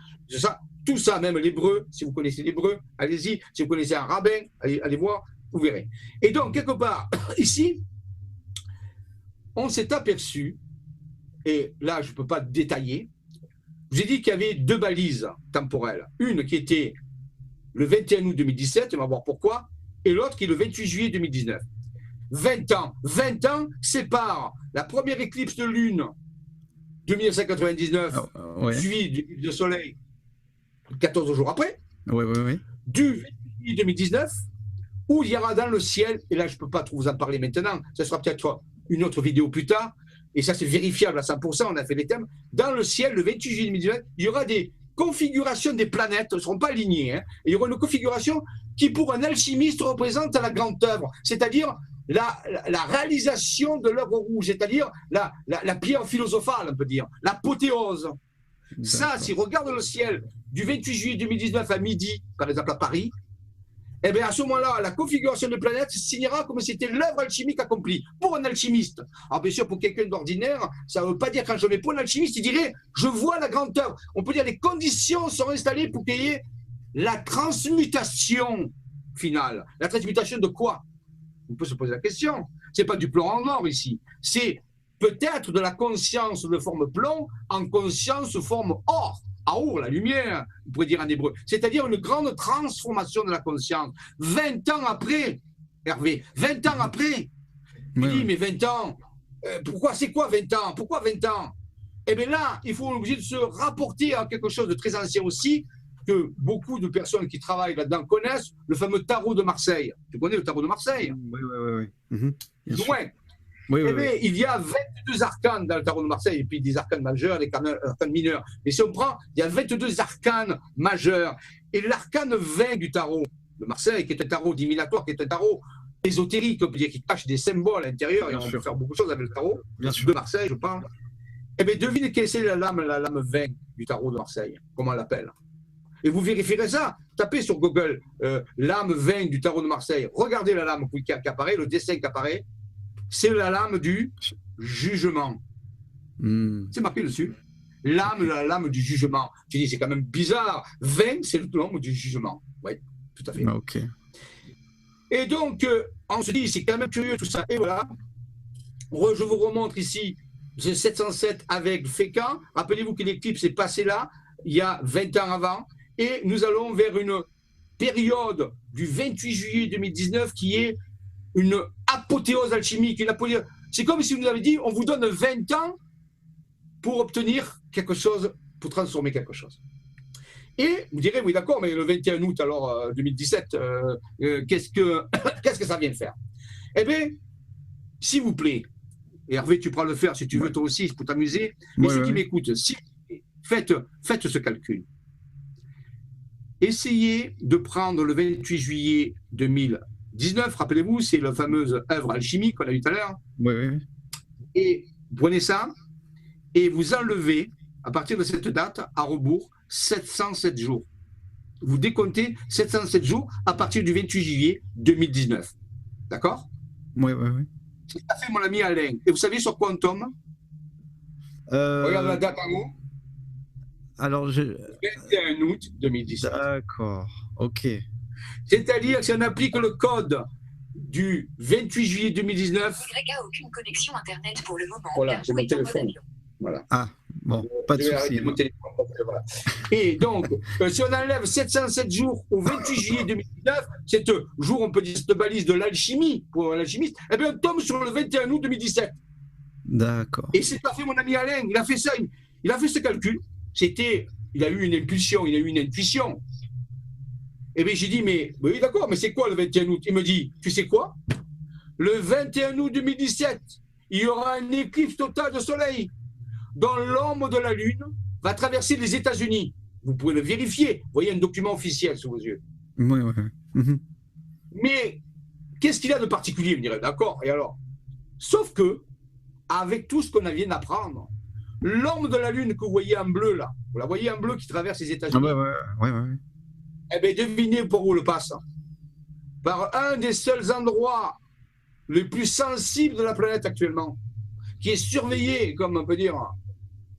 tout ça, même l'hébreu, si vous connaissez l'hébreu, allez-y. Si vous connaissez un rabbin, allez voir, vous verrez. Et donc, quelque part, ici, on s'est aperçu, et là, je ne peux pas détailler, je vous ai dit qu'il y avait 2 balises temporelles. Une qui était le 21 août 2017, on va voir pourquoi, et l'autre qui est le 28 juillet 2019. 20 ans. 20 ans séparent la première éclipse de lune de 1999, suivie du éclipse de soleil 14 jours après, du 28 juillet 2019, où il y aura dans le ciel, et là je ne peux pas trop vous en parler maintenant, ce sera peut-être une autre vidéo plus tard, et ça c'est vérifiable à 100%, on a fait les thèmes, dans le ciel, le 28 juillet 2019, il y aura des configurations des planètes, elles ne seront pas alignées, hein, et il y aura une configuration qui pour un alchimiste représente la grande œuvre, c'est-à-dire la réalisation de l'œuvre rouge, c'est-à-dire la pierre philosophale, on peut dire, l'apothéose. Ça, si on regarde le ciel du 28 juillet 2019 à midi, par exemple à Paris, eh bien à ce moment-là, la configuration de planète signera comme si c'était l'œuvre alchimique accomplie pour un alchimiste. Alors bien sûr, pour quelqu'un d'ordinaire, ça ne veut pas dire quand je mets pour un alchimiste, il dirait je vois la grande œuvre. On peut dire les conditions sont installées pour qu'il y ait la transmutation finale. La transmutation de quoi? On peut se poser la question. Ce n'est pas du plomb en or ici. C'est peut-être de la conscience de forme plomb en conscience de forme or. Aour, la lumière, on pourrait dire en hébreu. C'est-à-dire une grande transformation de la conscience. 20 ans après, Hervé, 20 ans après, je dis, mais 20 ans, pourquoi, c'est quoi 20 ans? Pourquoi 20 ans? Eh bien là, il faut obligé de se rapporter à quelque chose de très ancien aussi, que beaucoup de personnes qui travaillent là-dedans connaissent, le fameux tarot de Marseille. Tu connais le tarot de Marseille? Oui. Loin. Oui, eh bien, il y a 22 arcanes dans le tarot de Marseille, et puis des arcanes majeurs, des arcanes mineurs. Mais si on prend, il y a 22 arcanes majeurs. Et l'arcane 20 du tarot de Marseille, qui est un tarot divinatoire, qui est un tarot ésotérique, on peut dire, qui cache des symboles à l'intérieur, et on peut faire beaucoup de choses avec le tarot de Marseille, je parle. Eh bien, devine quelle c'est la lame 20 du tarot de Marseille, comment on l'appelle. Et vous vérifierez ça, tapez sur Google lame 20 du tarot de Marseille, regardez la lame qui apparaît, le dessin qui apparaît, c'est la lame du jugement. C'est marqué dessus. La lame du jugement. Tu dis, c'est quand même bizarre. 20, c'est le nombre du jugement. Oui, tout à fait. Ok. Et donc, on se dit, c'est quand même curieux tout ça. Et voilà, je vous remontre ici, ce 707 avec Fécamp. Rappelez-vous que l'éclipse est passée là, il y a 20 ans avant. Et nous allons vers une période du 28 juillet 2019 qui est une apothéose alchimique. C'est comme si vous nous avez dit, on vous donne 20 ans pour obtenir quelque chose, pour transformer quelque chose. Et vous direz, oui d'accord, mais le 21 août alors 2017, qu'est-ce que ça vient faire? Eh bien, s'il vous plaît, et Hervé, tu pourras le faire si tu veux toi aussi, pour t'amuser, mais ceux qui m'écoutent, faites ce calcul. Essayez de prendre le 28 juillet 2019, rappelez-vous, c'est la fameuse œuvre alchimique qu'on a eu tout à l'heure. Oui. Et prenez ça et vous enlevez, à partir de cette date, à rebours, 707 jours. Vous décomptez 707 jours à partir du 28 juillet 2019. D'accord? Oui. C'est ce qu'a fait mon ami Alain. Et vous savez sur quoi on tombe? Regarde la date en haut. Alors, 21 août 2017. D'accord, ok. C'est-à-dire que si on applique le code du 28 juillet 2019... Y a aucune connexion Internet pour le moment. Voilà, c'est mon téléphone. Voilà. Ah, bon, pas de souci. Voilà. Et donc, si on enlève 707 jours au 28 juillet 2019, cette jour, on peut dire cette balise de l'alchimie, pour l'alchimiste, eh bien, on tombe sur le 21 août 2017. D'accord. Et c'est pas fait mon ami Alain, il a fait ça, il a fait ce calcul. Il a eu une impulsion, il a eu une intuition. Et bien, j'ai dit, mais oui, d'accord, mais c'est quoi le 21 août? Il me dit, tu sais quoi? Le 21 août 2017, il y aura un éclipse total de soleil dont l'ombre de la Lune va traverser les États-Unis. Vous pouvez le vérifier. Vous voyez un document officiel sous vos yeux. Oui. Mais qu'est-ce qu'il y a de particulier? Vous me direz, d'accord, et alors? Sauf que, avec tout ce qu'on vient d'apprendre, l'ombre de la Lune que vous voyez en bleu, là, vous la voyez en bleu qui traverse les États-Unis. Oui. Eh bien, devinez par où le passe. Par un des seuls endroits les plus sensibles de la planète actuellement, qui est surveillé, comme on peut dire,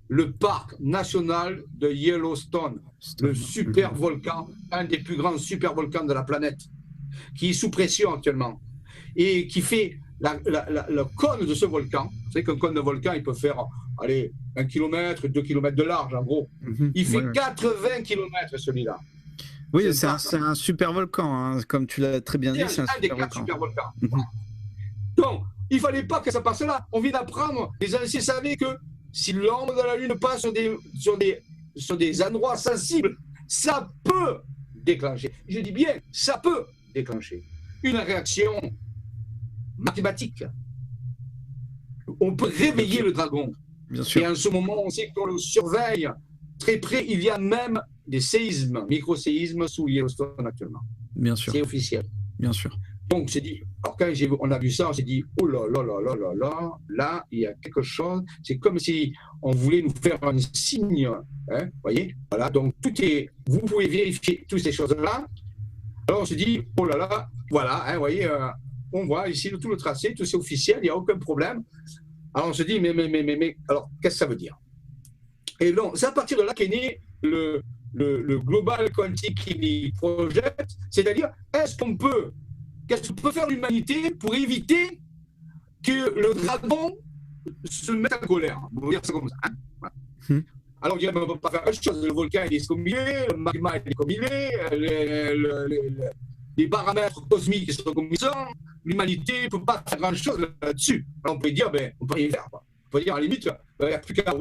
le parc national de Yellowstone, le super volcan, un des plus grands super volcans de la planète, qui est sous pression actuellement, et qui fait le cône de ce volcan. Vous savez qu'un cône de volcan, il peut faire, allez, 1 km, 2 km de large, en gros. Il fait 80 km, celui-là. Oui, c'est un super volcan, hein. Comme tu l'as très bien dit, c'est un super volcan. Donc, il ne fallait pas que ça passe là. On vient d'apprendre, les anciens savaient que si l'ombre de la Lune passe sur des endroits sensibles, ça peut déclencher. Je dis bien, ça peut déclencher une réaction mathématique. On peut réveiller le dragon. Bien sûr. Et en ce moment, on sait qu'on le surveille très près. Il y a même des séismes, micro-séismes sous Yellowstone actuellement. Bien sûr. C'est officiel. Bien sûr. Donc, j'ai dit, alors quand on a vu ça, on s'est dit, oh là là là là là là, là, il y a quelque chose. C'est comme si on voulait nous faire un signe. Hein, voyez? Voilà, donc tout est. Vous pouvez vérifier toutes ces choses-là Alors on se dit, oh là là, voilà, hein, vous voyez, on voit ici tout le tracé, tout c'est officiel, il n'y a aucun problème. Alors on se dit, mais alors qu'est-ce que ça veut dire? Et donc, c'est à partir de là qu'est né le Global Quantic Project, c'est-à-dire, qu'est-ce que peut faire l'humanité pour éviter que le dragon se mette en colère? On va dire ça comme ça. Hein, voilà. Alors on dirait, on ne peut pas faire grand-chose. Le volcan est comme il est, le magma est comme il est, les paramètres cosmiques sont comme ils sont. L'humanité ne peut pas faire grand-chose là-dessus. Alors on peut dire, ben, on ne peut rien faire. Quoi. On peut dire, à la limite, il n'y a plus qu'à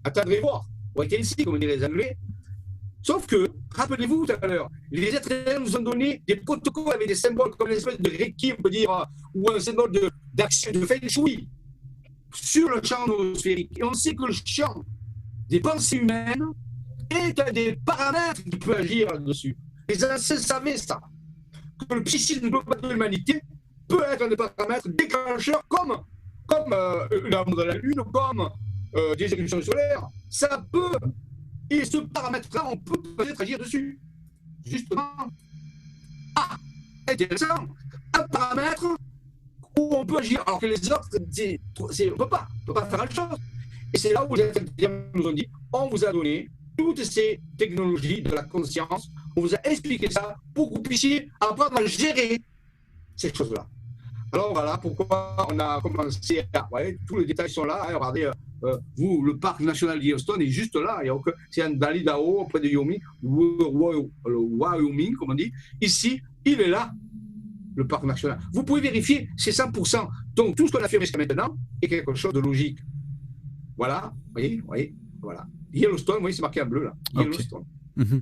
attendre et voir. Wait and see, comme disent les Anglais. Sauf que, rappelez-vous tout à l'heure, les êtres humains nous ont donné des protocoles avec des symboles comme l'espèce de Reiki, on peut dire, ou un symbole d'action de Feng Shui sur le champ noosphérique. Et on sait que le champ des pensées humaines est un des paramètres qui peut agir là-dessus. Les anciens savaient ça, que le psychisme global de l'humanité peut être un des paramètres déclencheurs comme l'amour de la Lune, comme des éruptions solaires. Ça peut, et ce paramètre-là, on peut peut-être agir dessus. Justement. Ah, intéressant. Un paramètre où on peut agir, alors que les autres, on ne peut pas faire grand-chose. Et c'est là où les intelligents nous ont dit, on vous a donné toutes ces technologies de la conscience, on vous a expliqué ça pour que vous puissiez apprendre à gérer ces choses-là. Alors voilà pourquoi on a commencé à... Ouais, tous les détails sont là. Hein, regardez, vous, le parc national d'Yellowstone est juste là. C'est dans l'Idaho, près de Wyoming, le Wyoming, comme on dit. Ici, il est là, le parc national. Vous pouvez vérifier, c'est 100%. Donc tout ce qu'on a fait jusqu'à maintenant est quelque chose de logique. Voilà, vous voyez, voilà. Yellowstone, vous voyez, c'est marqué en bleu là. Yellowstone. Okay.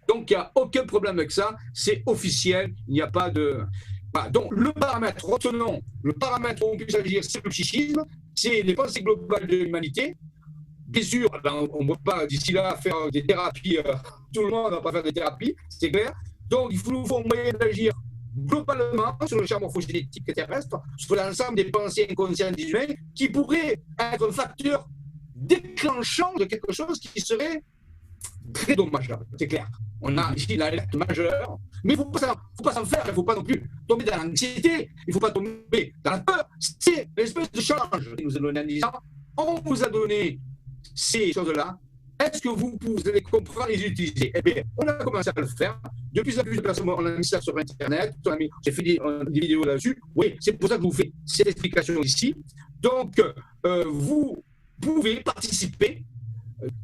Donc il n'y a aucun problème avec ça, c'est officiel, il n'y a pas de... Voilà. Donc le paramètre, retenons, le paramètre où on puisse agir, c'est le psychisme, c'est les pensées globales de l'humanité. Bien sûr, on ne peut pas d'ici là faire des thérapies, tout le monde ne va pas faire des thérapies, c'est clair. Donc il faut un moyen d'agir globalement sur le champ morphogénétique terrestre, sur l'ensemble des pensées inconscientes des humains, qui pourrait être un facteur déclenchant de quelque chose qui serait très dommageable, c'est clair. On a ici l'alerte majeure, mais il ne faut pas s'en faire, il ne faut pas non plus tomber dans l'anxiété, il ne faut pas tomber dans la peur. C'est l'espèce de challenge que nous avons donné en disant, on vous a donné ces choses-là, est-ce que vous allez comprendre et les utiliser? Eh bien, on a commencé à le faire. De plus en plus de personnes, on a mis ça sur Internet, j'ai fait des vidéos là-dessus. Oui, c'est pour ça que je vous fais cette explication ici. Donc, vous pouvez participer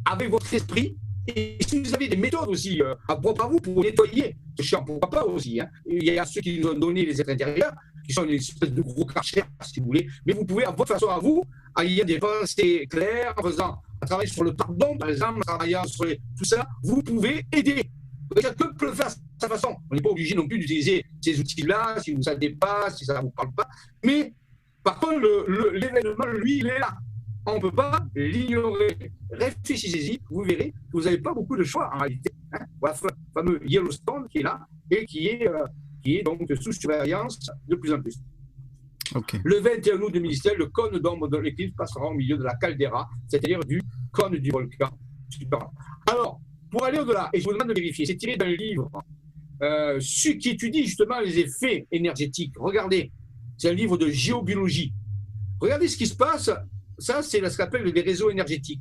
avec votre esprit. Et si vous avez des méthodes aussi à propos à vous pour nettoyer ce champ, pourquoi pas aussi. Hein. Il y a ceux qui nous ont donné les êtres intérieurs, qui sont une espèce de gros crachers, si vous voulez. Mais vous pouvez, à votre façon à vous, ayant des pensées claires, en travaillant sur le pardon, par exemple, en travaillant sur tout ça, vous pouvez aider. Chacun peut le faire de sa façon. On n'est pas obligé non plus d'utiliser ces outils-là, si vous ne savez pas, si ça ne vous parle pas. Mais par contre, l'événement, lui, il est là. On ne peut pas l'ignorer. Réfléchissez-y, vous verrez que vous n'avez pas beaucoup de choix en réalité. Hein. Voilà le fameux Yellowstone qui est là et qui est donc sous surveillance de plus en plus. Okay. Le 21 août 2017, le cône d'ombre de l'éclipse passera au milieu de la caldeira, c'est-à-dire du cône du volcan. Alors, pour aller au-delà, et je vous demande de vérifier, c'est tiré d'un livre qui étudie justement les effets énergétiques. Regardez, c'est un livre de géobiologie. Regardez ce qui se passe. Ça, c'est ce qu'on appelle des réseaux énergétiques.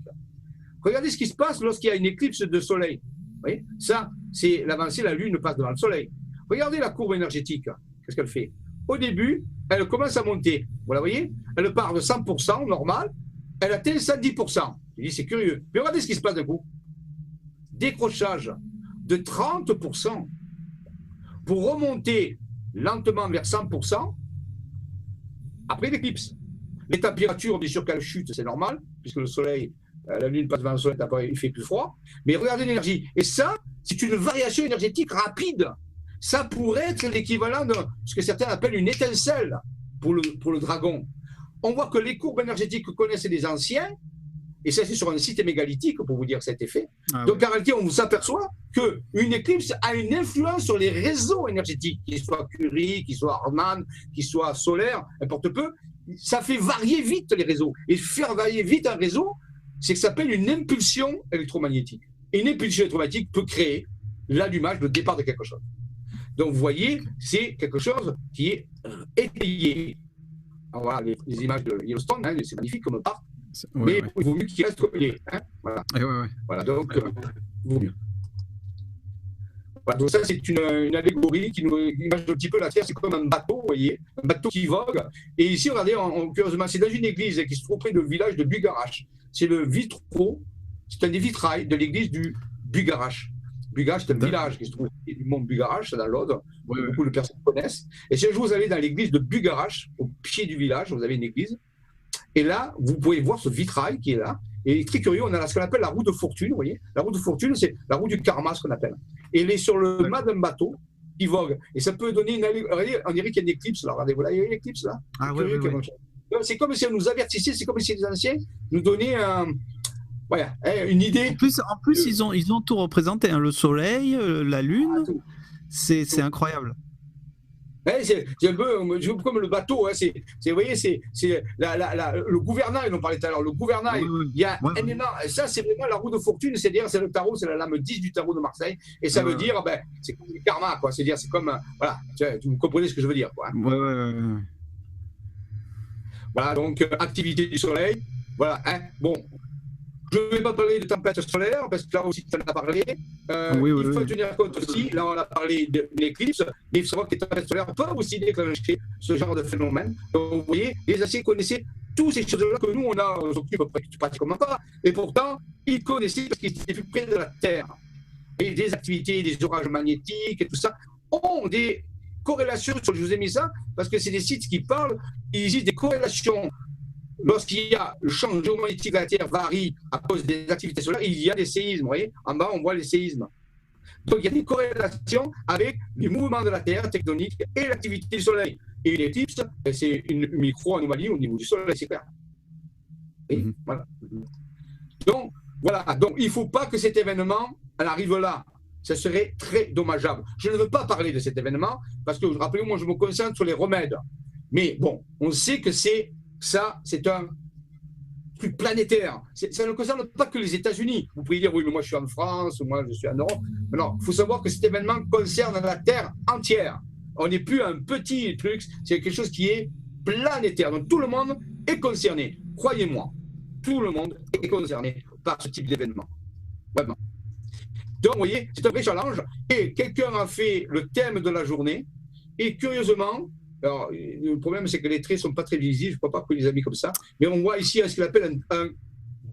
Regardez ce qui se passe lorsqu'il y a une éclipse de soleil. Vous voyez, ça, c'est l'avancée, la Lune passe devant le soleil. Regardez la courbe énergétique. Qu'est-ce qu'elle fait? Au début, elle commence à monter. Vous la voyez? Elle part de 100% normal, elle atteint 110%. Je dis, c'est curieux. Mais regardez ce qui se passe d'un coup. Décrochage de 30% pour remonter lentement vers 100% après l'éclipse. Les températures, bien sûr qu'elles chutent, c'est normal, puisque le soleil, la Lune passe devant le soleil, il fait plus froid. Mais regardez l'énergie. Et ça, c'est une variation énergétique rapide. Ça pourrait être l'équivalent de ce que certains appellent une étincelle pour le dragon. On voit que les courbes énergétiques que connaissent les anciens, et ça c'est sur un site mégalithique pour vous dire cet effet. Ah, donc en réalité, on s'aperçoit qu'une éclipse a une influence sur les réseaux énergétiques, qu'ils soient Curie, qu'ils soient Harman, qu'ils soient solaires, n'importe peu. Ça fait varier vite les réseaux. Et faire varier vite un réseau, c'est que ça s'appelle une impulsion électromagnétique. Et une impulsion électromagnétique peut créer l'allumage, le départ de quelque chose. Donc, vous voyez, c'est quelque chose qui est étayé. Alors, voilà les images de Yellowstone, hein, c'est magnifique comme part, mais il vaut mieux qu'il reste comme il est. Hein, voilà. Voilà, donc, il vaut mieux. Voilà, donc ça, c'est une allégorie qui nous image un petit peu la Terre, c'est comme un bateau, vous voyez, un bateau qui vogue. Et ici, regardez, curieusement, c'est dans une église qui se trouve près du village de Bugarache. C'est le vitraux, c'est un des vitrails de l'église du Bugarache. Bugarache, c'est un village qui se trouve du mont Bugarache, dans l'Aude, beaucoup de personnes connaissent. Et si un jour vous allez dans l'église de Bugarache, au pied du village, vous avez une église, et là, vous pouvez voir ce vitrail qui est là. Et très curieux, on a ce qu'on appelle la roue de fortune, vous voyez. La roue de fortune, c'est la roue du karma, ce qu'on appelle. Et elle est sur le mât d'un bateau qui vogue. Et ça peut donner une... Regardez, on dirait qu'il y a une éclipse, là. Regardez, voilà, il y a une éclipse, là. Ah c'est comme si on nous avertissait, c'est comme si les anciens nous donnaient une idée. En plus ils ont tout représenté, hein, le soleil, la lune, c'est incroyable. C'est un peu comme le bateau, hein, vous voyez, c'est le gouvernail, on parlait tout à l'heure, le gouvernail, il y a un énorme, ça c'est vraiment la roue de fortune, c'est-à-dire c'est le tarot, c'est la lame 10 du tarot de Marseille, et ça veut dire, c'est comme le karma, quoi, c'est-à-dire c'est comme, voilà, vous comprenez ce que je veux dire, quoi. Voilà, donc activité du soleil, voilà, hein, bon. Je ne vais pas parler de tempête solaire, parce que là aussi, tu en as parlé. Il faut tenir compte aussi, là, on a parlé de l'éclipse, mais il faut savoir que les tempêtes solaires peuvent aussi déclencher ce genre de phénomène. Donc, vous voyez, les anciens connaissaient toutes ces choses-là que nous, on s'occupe pratiquement pas. Et pourtant, ils connaissaient parce qu'ils étaient plus près de la Terre. Et des activités, des orages magnétiques et tout ça, ont des corrélations. Je vous ai mis ça, parce que c'est des sites qui parlent, il existe des corrélations. Lorsqu'il y a le champ géomagnétique de la Terre varie à cause des activités solaires, il y a des séismes. Vous voyez, en bas, on voit les séismes. Donc, il y a des corrélations avec les mouvements de la Terre tectonique et l'activité du Soleil. Et l'éclipse, c'est une micro-anomalie au niveau du Soleil, c'est clair. Et voilà. Donc, voilà. Donc, il ne faut pas que cet événement arrive là. Ça serait très dommageable. Je ne veux pas parler de cet événement parce que, rappelez-vous, moi, je me concentre sur les remèdes. Mais bon, on sait que c'est un truc planétaire. Ça ne concerne pas que les États-Unis. Vous pouvez dire, oui, mais moi je suis en France, ou moi je suis en Europe. Mais non, il faut savoir que cet événement concerne la Terre entière. On n'est plus un petit truc, c'est quelque chose qui est planétaire. Donc tout le monde est concerné. Croyez-moi, tout le monde est concerné par ce type d'événement. Vraiment. Donc, vous voyez, c'est un vrai challenge. Et quelqu'un a fait le thème de la journée. Et curieusement, alors, le problème, c'est que les traits ne sont pas très visibles, je ne crois pas que les a mis comme ça, mais on voit ici ce qu'il appelle un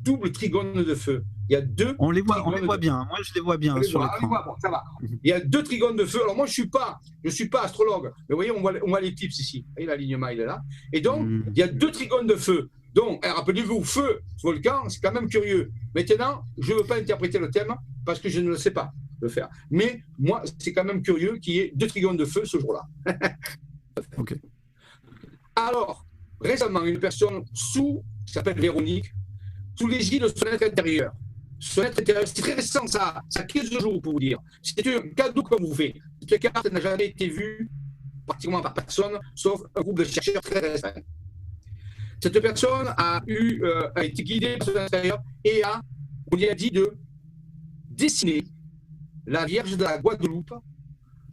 double trigone de feu. Il y a deux. On les voit bien, moi je les vois bien sur l'écran. Bon, ça va. Il y a deux trigones de feu. Alors, moi, je ne suis pas astrologue, mais vous voyez, on voit l'éclipse ici. Vous voyez, l'alignement, il est là. Et donc, il y a deux trigones de feu. Donc, rappelez-vous, feu, volcan, c'est quand même curieux. Maintenant, je ne veux pas interpréter le thème parce que je ne le sais pas le faire. Mais moi, c'est quand même curieux qu'il y ait deux trigones de feu ce jour-là. Ok. Alors, récemment, une personne qui s'appelle Véronique, sous l'égide de son être intérieur. Son être intérieur, c'est très récent, ça a 15 jours pour vous dire. C'est un cadeau qu'on vous fait. Cette carte n'a jamais été vue pratiquement par personne, sauf un groupe de chercheurs très récents. Cette personne a été guidée par son intérieur et on lui a dit de dessiner la Vierge de la Guadeloupe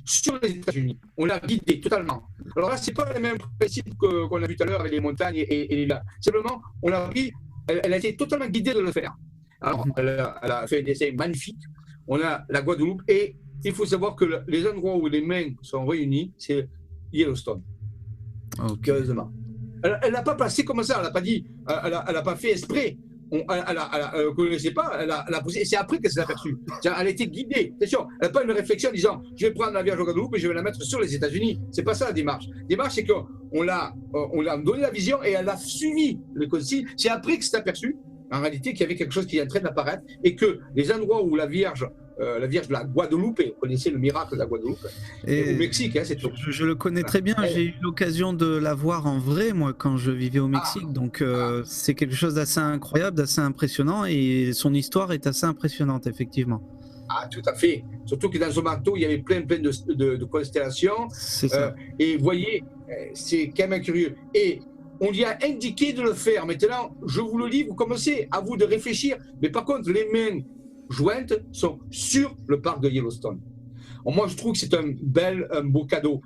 sur les États-Unis. On l'a guidée totalement. Alors là, ce n'est pas le même principe qu'on a vu tout à l'heure avec les montagnes et les lacs. Simplement, on l'a pris, elle a été totalement guidée de le faire. Alors, elle a fait un dessin magnifique. On a la Guadeloupe et il faut savoir que les endroits où les mains sont réunies, c'est Yellowstone. Curieusement. Elle n'a pas placé comme ça, elle n'a pas dit, elle n'a pas fait exprès. Elle ne connaissait pas, elle a poussé, et c'est après qu'elle s'est aperçue. Elle a été guidée. Attention, elle n'a pas une réflexion en disant je vais prendre la Vierge de Guadeloupe et je vais la mettre sur les États-Unis. C'est pas ça la démarche. La démarche, c'est qu'on l'a donné la vision et elle a suivi le consigne. C'est après que s'est aperçue, en réalité, qu'il y avait quelque chose qui est en train d'apparaître et que les endroits où la Vierge de la Guadeloupe, vous connaissez le miracle de la Guadeloupe, au Mexique, hein, c'est tout. Je le connais très bien, j'ai eu l'occasion de la voir en vrai, moi, quand je vivais au Mexique, donc c'est quelque chose d'assez incroyable, d'assez impressionnant, et son histoire est assez impressionnante, effectivement. Ah, tout à fait. Surtout que dans ce bateau, il y avait plein de constellations. C'est ça. Et vous voyez, c'est quand même curieux. Et on lui a indiqué de le faire. Maintenant, je vous le livre, vous commencez à vous de réfléchir. Mais par contre, les mains jointes sont sur le parc de Yellowstone. Alors moi, je trouve que c'est un beau cadeau.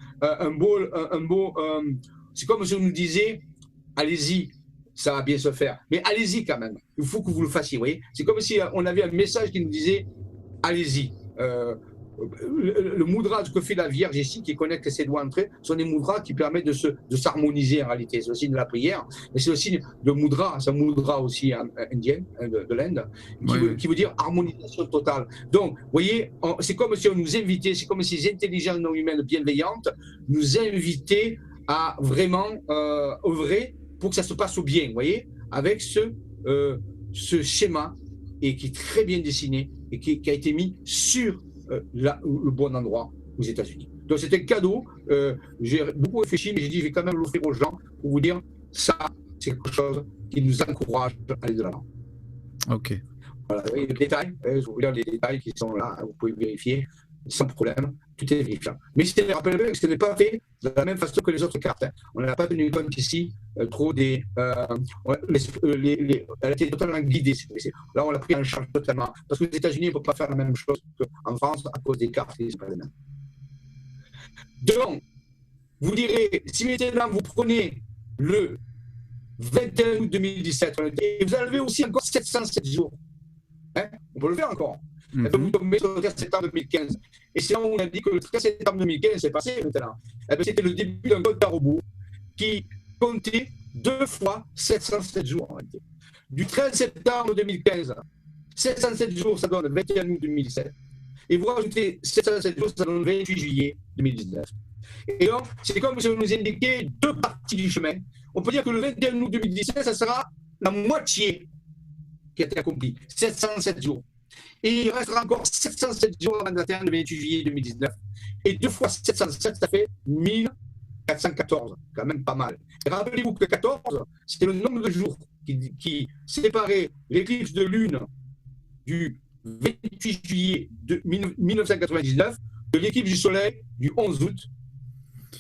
C'est comme si on nous disait, allez-y, ça va bien se faire. Mais allez-y quand même. Il faut que vous le fassiez, vous voyez. C'est comme si on avait un message qui nous disait, allez-y. Le mudra que fait la Vierge ici, qui connecte ses doigts entre eux, sont des mudras qui permettent de s'harmoniser en réalité. C'est aussi de la prière, mais c'est aussi de mudra, c'est un mudra aussi indien, de l'Inde, qui veut dire harmonisation totale. Donc, vous voyez, c'est comme si on nous invitait, c'est comme si les intelligences non humaines bienveillantes nous invitaient à vraiment œuvrer pour que ça se passe au bien, vous voyez, avec ce schéma et qui est très bien dessiné et qui a été mis sur le bon endroit aux États-Unis. Donc c'est un cadeau. J'ai beaucoup réfléchi, mais j'ai dit je vais quand même l'offrir aux gens pour vous dire ça, c'est quelque chose qui nous encourage à aller de l'avant. Ok. Voilà, les détails, je vous dire les détails qui sont là, vous pouvez vérifier sans problème, tout est vérifiable. Mais je te rappelle bien que ce n'est pas fait de la même façon que les autres cartes. On n'a pas tenu compte ici trop des. Elle a été totalement guidée. Là, on l'a pris en charge totalement. Parce que les États-Unis ne peuvent pas faire la même chose qu'en France à cause des cartes qui ne sont pas les mêmes. Donc, vous direz, si maintenant vous prenez le 21 août 2017, et vous enlevez aussi encore 707 jours, hein, on peut le faire encore. Et donc vous tombez sur le 13 septembre 2015. Et c'est là où on a dit que le 13 septembre 2015 c'est passé maintenant. C'était le début d'un compte à rebours qui comptait 2 fois 707 jours en réalité. Du 13 septembre 2015, 707 jours, ça donne 21 août 2017. Et vous rajoutez 707 jours, ça donne 28 juillet 2019. Et donc, c'est comme si on nous indiquait 2 parties du chemin. On peut dire que le 21 août 2017, ça sera la moitié qui a été accomplie, 707 jours. Et il restera encore 707 jours avant d'atteindre le 28 juillet 2019. Et 2 fois 707, ça fait 1414, quand même pas mal. Et rappelez-vous que 14, c'était le nombre de jours qui séparait l'éclipse de lune du 28 juillet 1999 de l'éclipse du soleil du 11 août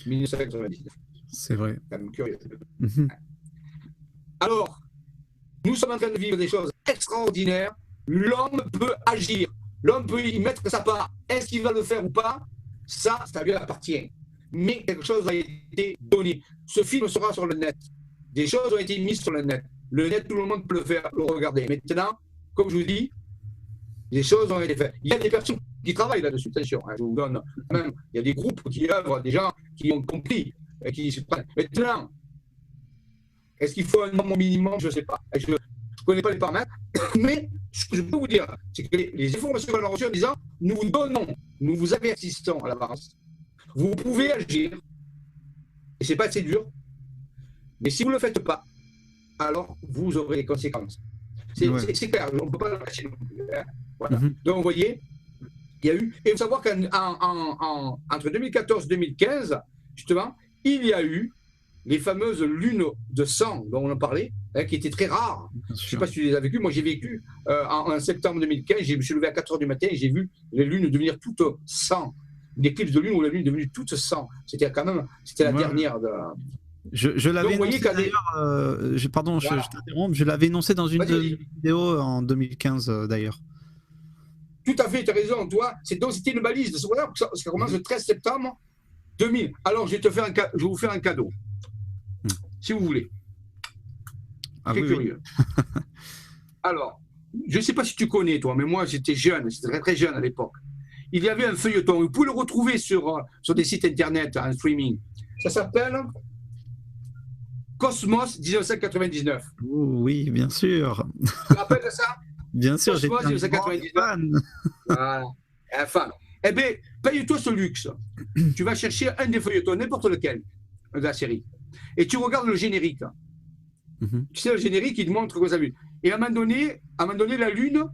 1999. C'est vrai. C'est quand même curieux. Alors, nous sommes en train de vivre des choses extraordinaires. L'homme peut agir. L'homme peut y mettre sa part. Est-ce qu'il va le faire ou pas? Ça lui appartient. Mais quelque chose a été donné. Ce film sera sur le net. Des choses ont été mises sur le net. Le net, tout le monde peut le regarder. Maintenant, comme je vous dis, des choses ont été faites. Il y a des personnes qui travaillent là-dessus, attention. Hein, je vous donne même, il y a des groupes qui œuvrent, des gens qui ont compris, qui se prennent. Maintenant, est-ce qu'il faut un nombre minimum? Je ne sais pas. Je ne connais pas les paramètres, mais ce que je peux vous dire, c'est que les informations qu'on a reçues en disant nous vous donnons, nous vous avertissons à l'avance, vous pouvez agir, et ce n'est pas assez dur, mais si vous ne le faites pas, alors vous aurez des conséquences. C'est clair, on ne peut pas le lâcher non plus. Hein. Voilà. Donc, vous voyez, il y a eu. Et il faut savoir qu'entre 2014 et 2015, justement, il y a eu les fameuses lunes de sang dont on en parlait, hein, qui étaient très rares. Je ne sais pas si tu les as vécues. Moi, j'ai vécu en septembre 2015, je me suis levé à 4 h du matin et j'ai vu les lunes devenir toutes sang. Une éclipse de lune où la lune est devenue toute sang. C'était quand même, c'était la dernière de. Je l'avais énoncé d'ailleurs, pardon, voilà. je t'interromps, je l'avais énoncé dans une vidéo en 2015 d'ailleurs. Tout à fait, tu as raison, toi. C'était une balise, c'est pour ça que ça commence le 13 septembre 2000. Alors, je vais vous faire un cadeau, si vous voulez. Ah, très curieux. Alors, je ne sais pas si tu connais, toi, mais moi, j'étais jeune, j'étais très, très jeune à l'époque. Il y avait un feuilleton, vous pouvez le retrouver sur des sites internet, en streaming. Ça s'appelle Cosmos 1999. Oui, bien sûr. Tu te rappelles de ça? Bien sûr, j'ai un fan. Voilà, un fan. Eh bien, paye-toi ce luxe. Tu vas chercher un des feuilletons, n'importe lequel de la série, et tu regardes le générique. Tu sais, le générique, il te montre quoi ça vu. Et à un moment donné, la Lune,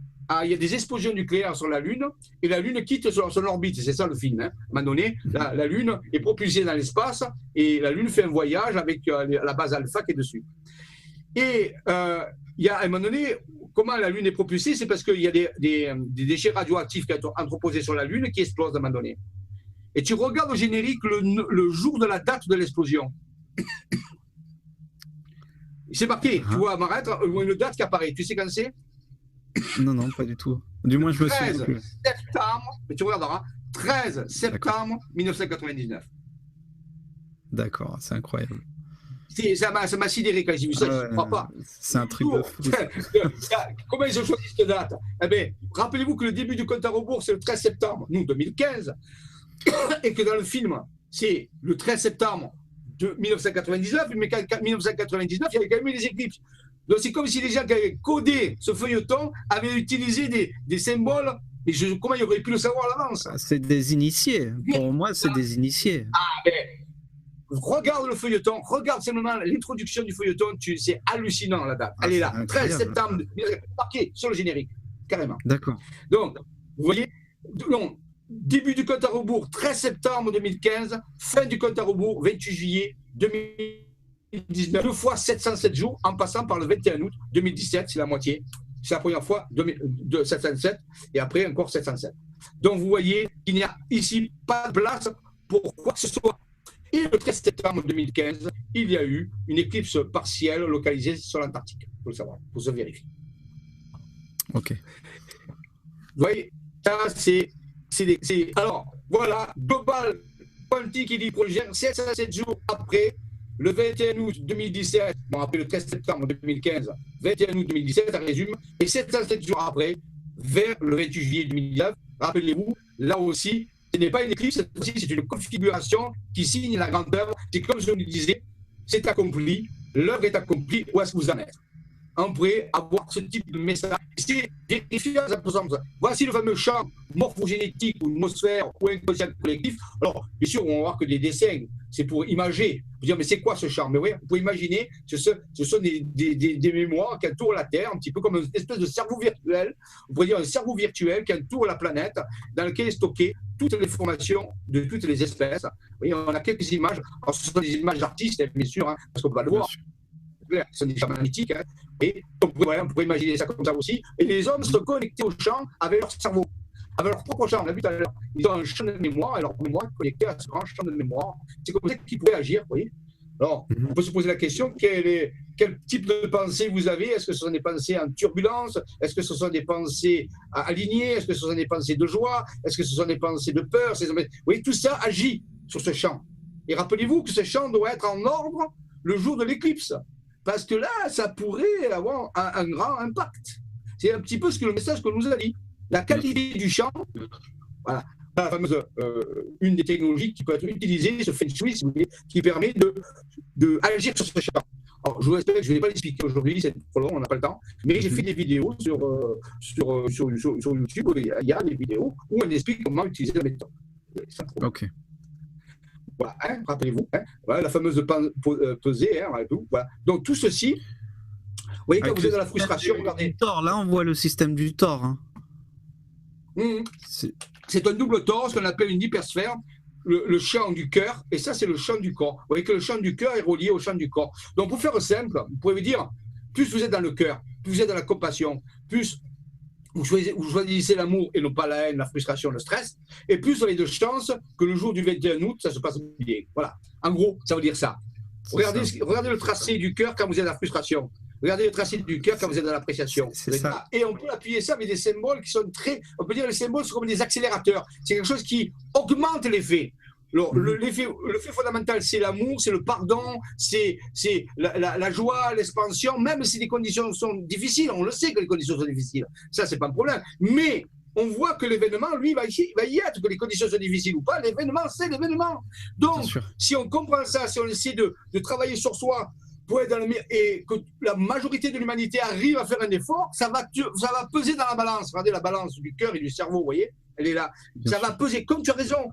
il y a des explosions nucléaires sur la Lune, et la Lune quitte son orbite. C'est ça le film. Hein. À un moment donné, la Lune est propulsée dans l'espace, et la Lune fait un voyage avec la base alpha qui est dessus. Et il y a à un moment donné, comment la Lune est propulsée, c'est parce qu'il y a des déchets radioactifs qui sont entreposés sur la Lune qui explosent à un moment donné. Et tu regardes au générique le jour de la date de l'explosion. C'est marqué, tu vois, Marat, une date qui apparaît. Tu sais quand c'est? Non, pas du tout. Du moins, je me 13 souviens plus. septembre, mais tu regarderas, 13 septembre 1999. D'accord, c'est incroyable. Ça m'a sidéré quand j'ai vu ça, je ne crois pas. C'est un truc de fou. Comment ils ont choisi cette date? Eh bien, rappelez-vous que le début du compte à rebours, c'est le 13 septembre, nous, 2015, et que dans le film, c'est le 13 septembre de 1999, mais qu'en 1999, il y avait quand même eu des éclipses. Donc c'est comme si les gens qui avaient codé ce feuilleton avaient utilisé des symboles, et comment ils auraient pu le savoir à l'avance? C'est des initiés. Pour moi, c'est des initiés. Ah, ben, regarde le feuilleton, regarde simplement l'introduction du feuilleton, c'est hallucinant la date. Elle est là, 13 septembre, marqué sur le générique, carrément. D'accord. Donc, vous voyez, donc, début du compte à rebours, 13 septembre 2015, fin du compte à rebours, 28 juillet 2019, 2 fois 707 jours, en passant par le 21 août 2017, c'est la moitié. C'est la première fois de 707, et après encore 707. Donc, vous voyez qu'il n'y a ici pas de place pour quoi que ce soit. Et le 13 septembre 2015, il y a eu une éclipse partielle localisée sur l'Antarctique. Il faut le savoir, il faut se vérifier. Ok. Vous voyez, ça c'est. Alors, voilà, Global Quantique Project, 707 jours après, le 21 août 2017, bon, après le 13 septembre 2015, 21 août 2017, ça résume, et 707 jours après, vers le 28 juillet 2019, rappelez-vous, là aussi, ce n'est pas une éclipse, cette fois-ci, c'est une configuration qui signe la grandeur. C'est comme je vous le disais, c'est accompli, l'œuvre est accomplie, où est-ce que vous en êtes? On pourrait avoir ce type de message. C'est vérifiable, voici le fameux champ morphogénétique ou atmosphère ou inconscient collectif. Alors, bien sûr, on va voir que des dessins, c'est pour imager. Vous dire, mais c'est quoi ce champ? Mais oui, vous pouvez imaginer, ce sont des mémoires qui entourent la Terre, un petit peu comme une espèce de cerveau virtuel. On pourrait dire un cerveau virtuel qui entoure la planète, dans lequel est stocké toutes les formations de toutes les espèces. Vous voyez, on a quelques images. Alors, ce sont des images d'artistes, bien sûr, hein, parce qu'on peut pas le voir. Ce sont des champs magnétiques. Hein. Et on pourrait imaginer ça comme ça aussi. Et les hommes sont connectés au champ avec leur cerveau, avec leur propre champ. On l'a vu tout à l'heure. Ils ont un champ de mémoire et leur mémoire est connectée à ce grand champ de mémoire. C'est comme ça qu'ils pourraient agir. Vous voyez. Alors, on peut se poser la question, quel type de pensée vous avez? Est-ce que ce sont des pensées en turbulence? Est-ce que ce sont des pensées alignées? Est-ce que ce sont des pensées de joie? Est-ce que ce sont des pensées de peur? Vous voyez, tout ça agit sur ce champ. Et rappelez-vous que ce champ doit être en ordre le jour de l'éclipse. Parce que là, ça pourrait avoir un grand impact. C'est un petit peu ce que le message que nous a dit. La qualité du champ, voilà, la fameuse, une des technologies qui peut être utilisée, ce feng shui, si vous voulez, qui permet d'agir sur ce champ. Alors, je vous respecte, je ne vais pas l'expliquer aujourd'hui, c'est trop long, on n'a pas le temps, mais j'ai fait des vidéos sur YouTube, il y a des vidéos où on explique comment utiliser la méthode. Ok. Voilà, hein, rappelez-vous, hein, voilà, la fameuse pesée, hein, voilà. Donc tout ceci, vous voyez, quand vous êtes dans la frustration, regardez. Thor, là on voit le système du Thor. Hein. C'est un double Thor, ce qu'on appelle une hypersphère, le champ du cœur, et ça c'est le champ du corps. Vous voyez que le champ du cœur est relié au champ du corps. Donc pour faire simple, vous pouvez dire, plus vous êtes dans le cœur, plus vous êtes dans la compassion, plus vous choisissez l'amour et non pas la haine, la frustration, le stress, et plus vous avez de chances que le jour du 21 août, ça se passe bien. Voilà. En gros, ça veut dire ça. Regardez le tracé du cœur quand vous êtes dans la frustration. Regardez le tracé du cœur quand vous êtes dans l'appréciation. Et on peut appuyer ça avec des symboles qui sont on peut dire les symboles sont comme des accélérateurs. C'est quelque chose qui augmente l'effet. Alors, l'effet fondamental, c'est l'amour, c'est le pardon, c'est la joie, l'expansion, même si les conditions sont difficiles, on le sait que les conditions sont difficiles, ça c'est pas un problème, mais on voit que l'événement, lui, va y être, que les conditions sont difficiles ou pas, l'événement, c'est l'événement. Donc, si on comprend ça, si on essaie de travailler sur soi, pour être et que la majorité de l'humanité arrive à faire un effort, ça va peser dans la balance. Regardez la balance du cœur et du cerveau, vous voyez, elle est là. Ça va peser, comme tu as raison.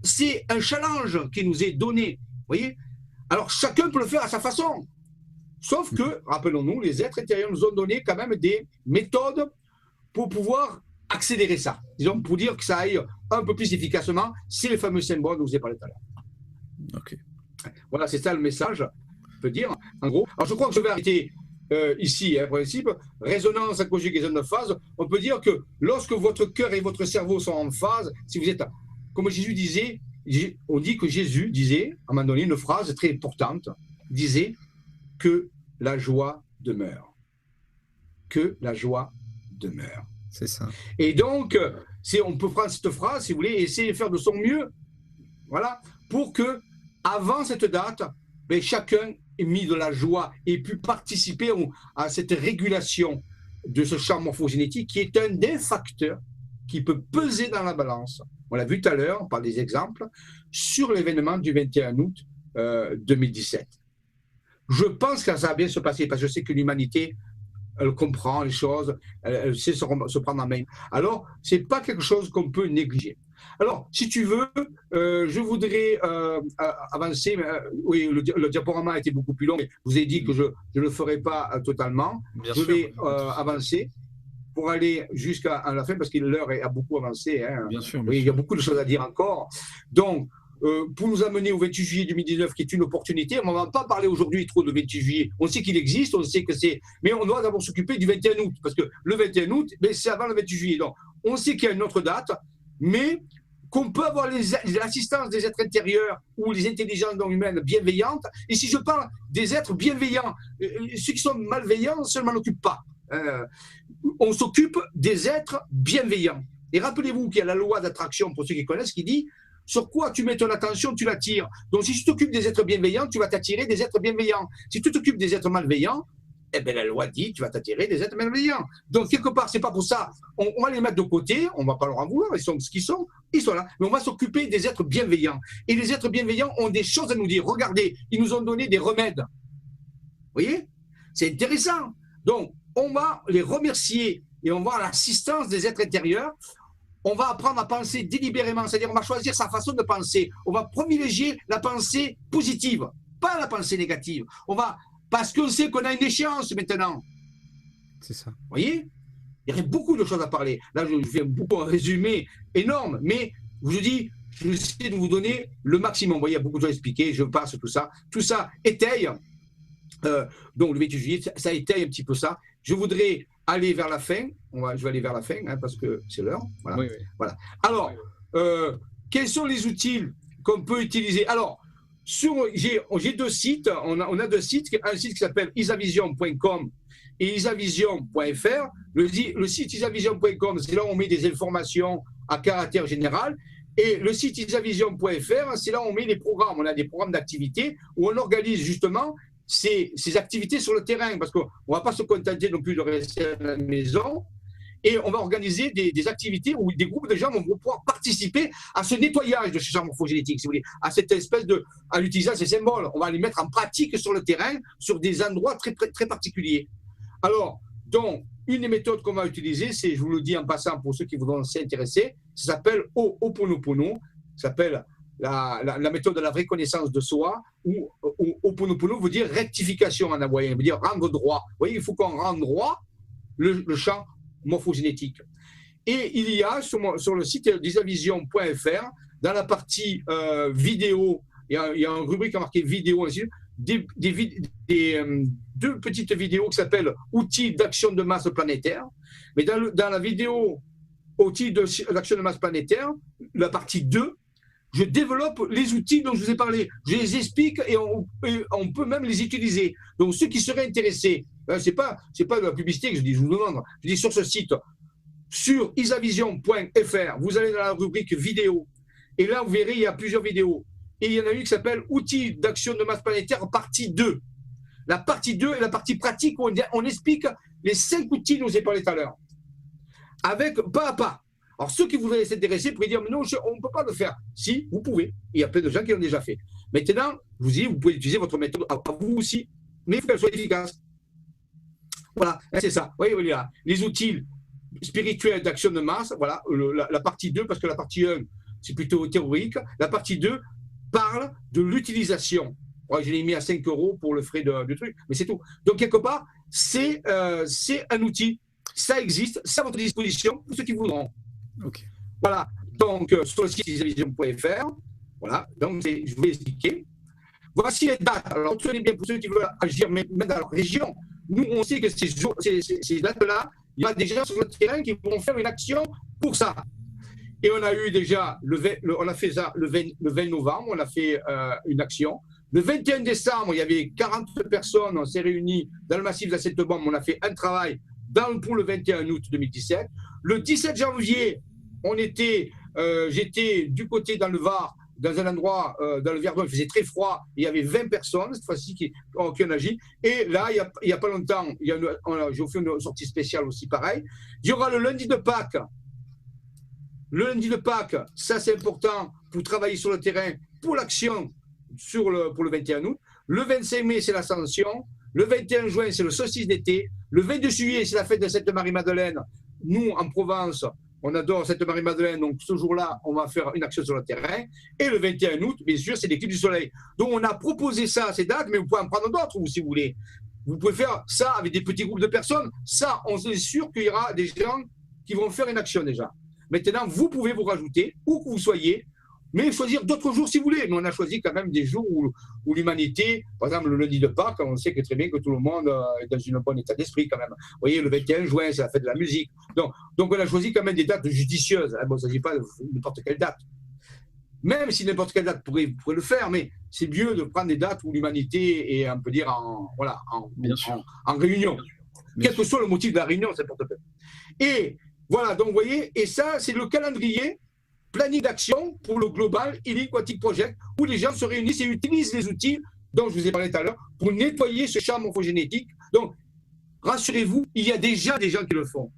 C'est un challenge qui nous est donné, vous voyez. Alors, chacun peut le faire à sa façon. Sauf que, rappelons-nous, les êtres intérieurs nous ont donné quand même des méthodes pour pouvoir accélérer ça. Disons, pour dire que ça aille un peu plus efficacement, c'est les fameux symboles dont je vous ai parlé tout à l'heure. Ok. Voilà, c'est ça le message, je peux dire, en gros. Alors, je crois que je vais arrêter ici, en principe. Résonance, conjugaison de phase. On peut dire que lorsque votre cœur et votre cerveau sont en phase, si vous êtes... Comme Jésus disait, on dit que Jésus disait, à un moment donné, une phrase très importante, disait que la joie demeure. Que la joie demeure. C'est ça. Et donc, on peut prendre cette phrase, si vous voulez, et essayer de faire de son mieux, voilà, pour que, avant cette date, ben, chacun ait mis de la joie et pu participer à cette régulation de ce champ morphogénétique qui est un des facteurs qui peut peser dans la balance. On l'a vu tout à l'heure par des exemples sur l'événement du 21 août 2017. Je pense que ça va bien se passer parce que je sais que l'humanité, elle comprend les choses, elle sait se prendre en main. Alors, ce n'est pas quelque chose qu'on peut négliger. Alors, si tu veux, je voudrais avancer. Oui, le diaporama a été beaucoup plus long, mais je vous ai dit que je ne le ferai pas totalement. Bien je sûr. vais avancer pour aller jusqu'à la fin, parce que l'heure a beaucoup avancé. Hein. Bien sûr. Oui, il y a beaucoup de choses à dire encore. Donc, pour nous amener au 28 juillet 2019, qui est une opportunité, on ne va pas parler aujourd'hui trop de 28 juillet. On sait qu'il existe, on sait que c'est... Mais on doit d'abord s'occuper du 21 août, parce que le 21 août, ben, c'est avant le 28 juillet. Donc, on sait qu'il y a une autre date, mais qu'on peut avoir l'assistance des êtres intérieurs ou les intelligences non humaines bienveillantes. Et si je parle des êtres bienveillants, ceux qui sont malveillants, on ne s'en occupe pas. On s'occupe des êtres bienveillants. Et rappelez-vous qu'il y a la loi d'attraction, pour ceux qui connaissent, qui dit sur quoi tu mets ton attention, tu l'attires. Donc si tu t'occupes des êtres bienveillants, tu vas t'attirer des êtres bienveillants. Si tu t'occupes des êtres malveillants, eh bien, la loi dit tu vas t'attirer des êtres malveillants. Donc quelque part, c'est pas pour ça. On va les mettre de côté, on va pas leur en vouloir, ils sont ce qu'ils sont, ils sont là. Mais on va s'occuper des êtres bienveillants. Et les êtres bienveillants ont des choses à nous dire. Regardez, ils nous ont donné des remèdes. Vous voyez? C'est intéressant. Donc, on va les remercier et on va avoir l'assistance des êtres intérieurs. On va apprendre à penser délibérément, c'est-à-dire on va choisir sa façon de penser. On va privilégier la pensée positive, pas la pensée négative. Parce qu'on sait qu'on a une échéance maintenant. C'est ça. Vous voyez? Il y aurait beaucoup de choses à parler. Là, je fais beaucoup un résumé énorme, mais je vous dis, je vais essayer de vous donner le maximum. Vous voyez, il y a beaucoup de choses à expliquer, je passe tout ça. Tout ça étaye. Donc, le 28 juillet, ça étaye un petit peu ça. Je voudrais aller vers la fin. Je vais aller vers la fin, hein, parce que c'est l'heure. Voilà. Oui, oui. Voilà. Alors, quels sont les outils qu'on peut utiliser? Alors, j'ai deux sites. On a deux sites. Un site qui s'appelle isavision.com et isavision.fr. Le site isavision.com, c'est là où on met des informations à caractère général. Et le site isavision.fr, c'est là où on met les programmes. On a des programmes d'activité où on organise justement ces activités sur le terrain, parce qu'on ne va pas se contenter non plus de rester à la maison. Et on va organiser des activités où des groupes de gens vont pouvoir participer à ce nettoyage de ce champ morphogénétique, si vous voulez, à cette espèce à l'utilisation de ces symboles. On va les mettre en pratique sur le terrain, sur des endroits très, très particuliers. Alors, donc, une des méthodes qu'on va utiliser, c'est, je vous le dis en passant pour ceux qui voudront s'y intéresser, ça s'appelle Ho'oponopono, ça s'appelle la méthode de la vraie connaissance de soi, ou Ho'oponopono veut dire rectification en hawaïen, veut dire rendre droit. Vous voyez, il faut qu'on rende droit le champ morphogénétique. Et il y a sur le site disavision.fr, dans la partie vidéo, il y a une rubrique marquée vidéo, deux petites vidéos qui s'appellent outils d'action de masse planétaire. Mais dans la vidéo outils d'action de masse planétaire, la partie 2, je développe les outils dont je vous ai parlé. Je les explique et on peut même les utiliser. Donc, ceux qui seraient intéressés, c'est pas de la publicité que je vous demande. Je dis sur ce site, sur isavision.fr, vous allez dans la rubrique vidéo. Et là, vous verrez, il y a plusieurs vidéos. Et il y en a une qui s'appelle outils d'action de masse planétaire, partie 2. La partie 2 est la partie pratique où on explique les 5 outils dont je vous ai parlé tout à l'heure. Avec pas à pas. Alors, ceux qui voudraient s'intéresser pourraient dire, mais non, on ne peut pas le faire. Si, vous pouvez. Il y a plein de gens qui l'ont déjà fait. Maintenant, je vous dis, vous pouvez utiliser votre méthode à vous aussi, mais il faut qu'elle soit efficace. Voilà, c'est ça. Vous voyez, voilà. Les outils spirituels d'action de masse, voilà, la partie 2, parce que la partie 1, c'est plutôt théorique. La partie 2 parle de l'utilisation. Ouais, je l'ai mis à 5 € pour le frais du truc, mais c'est tout. Donc, quelque part, c'est un outil. Ça existe, c'est à votre disposition pour ceux qui voudront. Okay. Voilà, donc sur le site isavision.fr, voilà, donc je vais expliquer. Voici les dates. Alors, tenez bien pour ceux qui veulent agir, même dans leur région. Nous, on sait que ces dates-là, il y a des gens sur le terrain qui vont faire une action pour ça. Et on a eu déjà, on a fait ça le 20 novembre, on a fait une action. Le 21 décembre, il y avait 40 personnes, on s'est réunis dans le massif d'Assetebombe, on a fait un travail pour le 21 août 2017. Le 17 janvier, j'étais du côté dans le Var, dans un endroit, dans le Verdon, il faisait très froid, il y avait 20 personnes, cette fois-ci, qui ont agi. Et là, il n'y a pas longtemps, j'ai fait une sortie spéciale aussi, pareil. Il y aura le lundi de Pâques. Le lundi de Pâques, ça c'est important pour travailler sur le terrain, pour l'action pour le 21 août. Le 25 mai, c'est l'Ascension. Le 21 juin, c'est le solstice d'été. Le 22 juillet, c'est la fête de Sainte-Marie-Madeleine. Nous, en Provence, on adore Sainte-Marie-Madeleine, donc ce jour-là, on va faire une action sur le terrain. Et le 21 août, bien sûr, c'est l'éclipse du soleil. Donc on a proposé ça, ces dates, mais vous pouvez en prendre d'autres, si vous voulez. Vous pouvez faire ça avec des petits groupes de personnes. Ça, on est sûr qu'il y aura des gens qui vont faire une action déjà. Maintenant, vous pouvez vous rajouter, où que vous soyez, mais choisir d'autres jours si vous voulez. Mais on a choisi quand même des jours où l'humanité, par exemple le lundi de Pâques, on sait que très bien que tout le monde est dans un bon état d'esprit quand même. Vous voyez, le 21 juin, c'est la fête de la musique. Donc on a choisi quand même des dates judicieuses. Bon, il ne s'agit pas de n'importe quelle date. Même si n'importe quelle date pourrait le faire, mais c'est mieux de prendre des dates où l'humanité est, on peut dire, en réunion. Quel que soit le motif de la réunion, c'est important. Et voilà, donc vous voyez, et ça, c'est le calendrier planning d'action pour le Global Healing Quantic Project, où les gens se réunissent et utilisent les outils dont je vous ai parlé tout à l'heure pour nettoyer ce champ morphogénétique. Donc, rassurez-vous, il y a déjà des gens qui le font.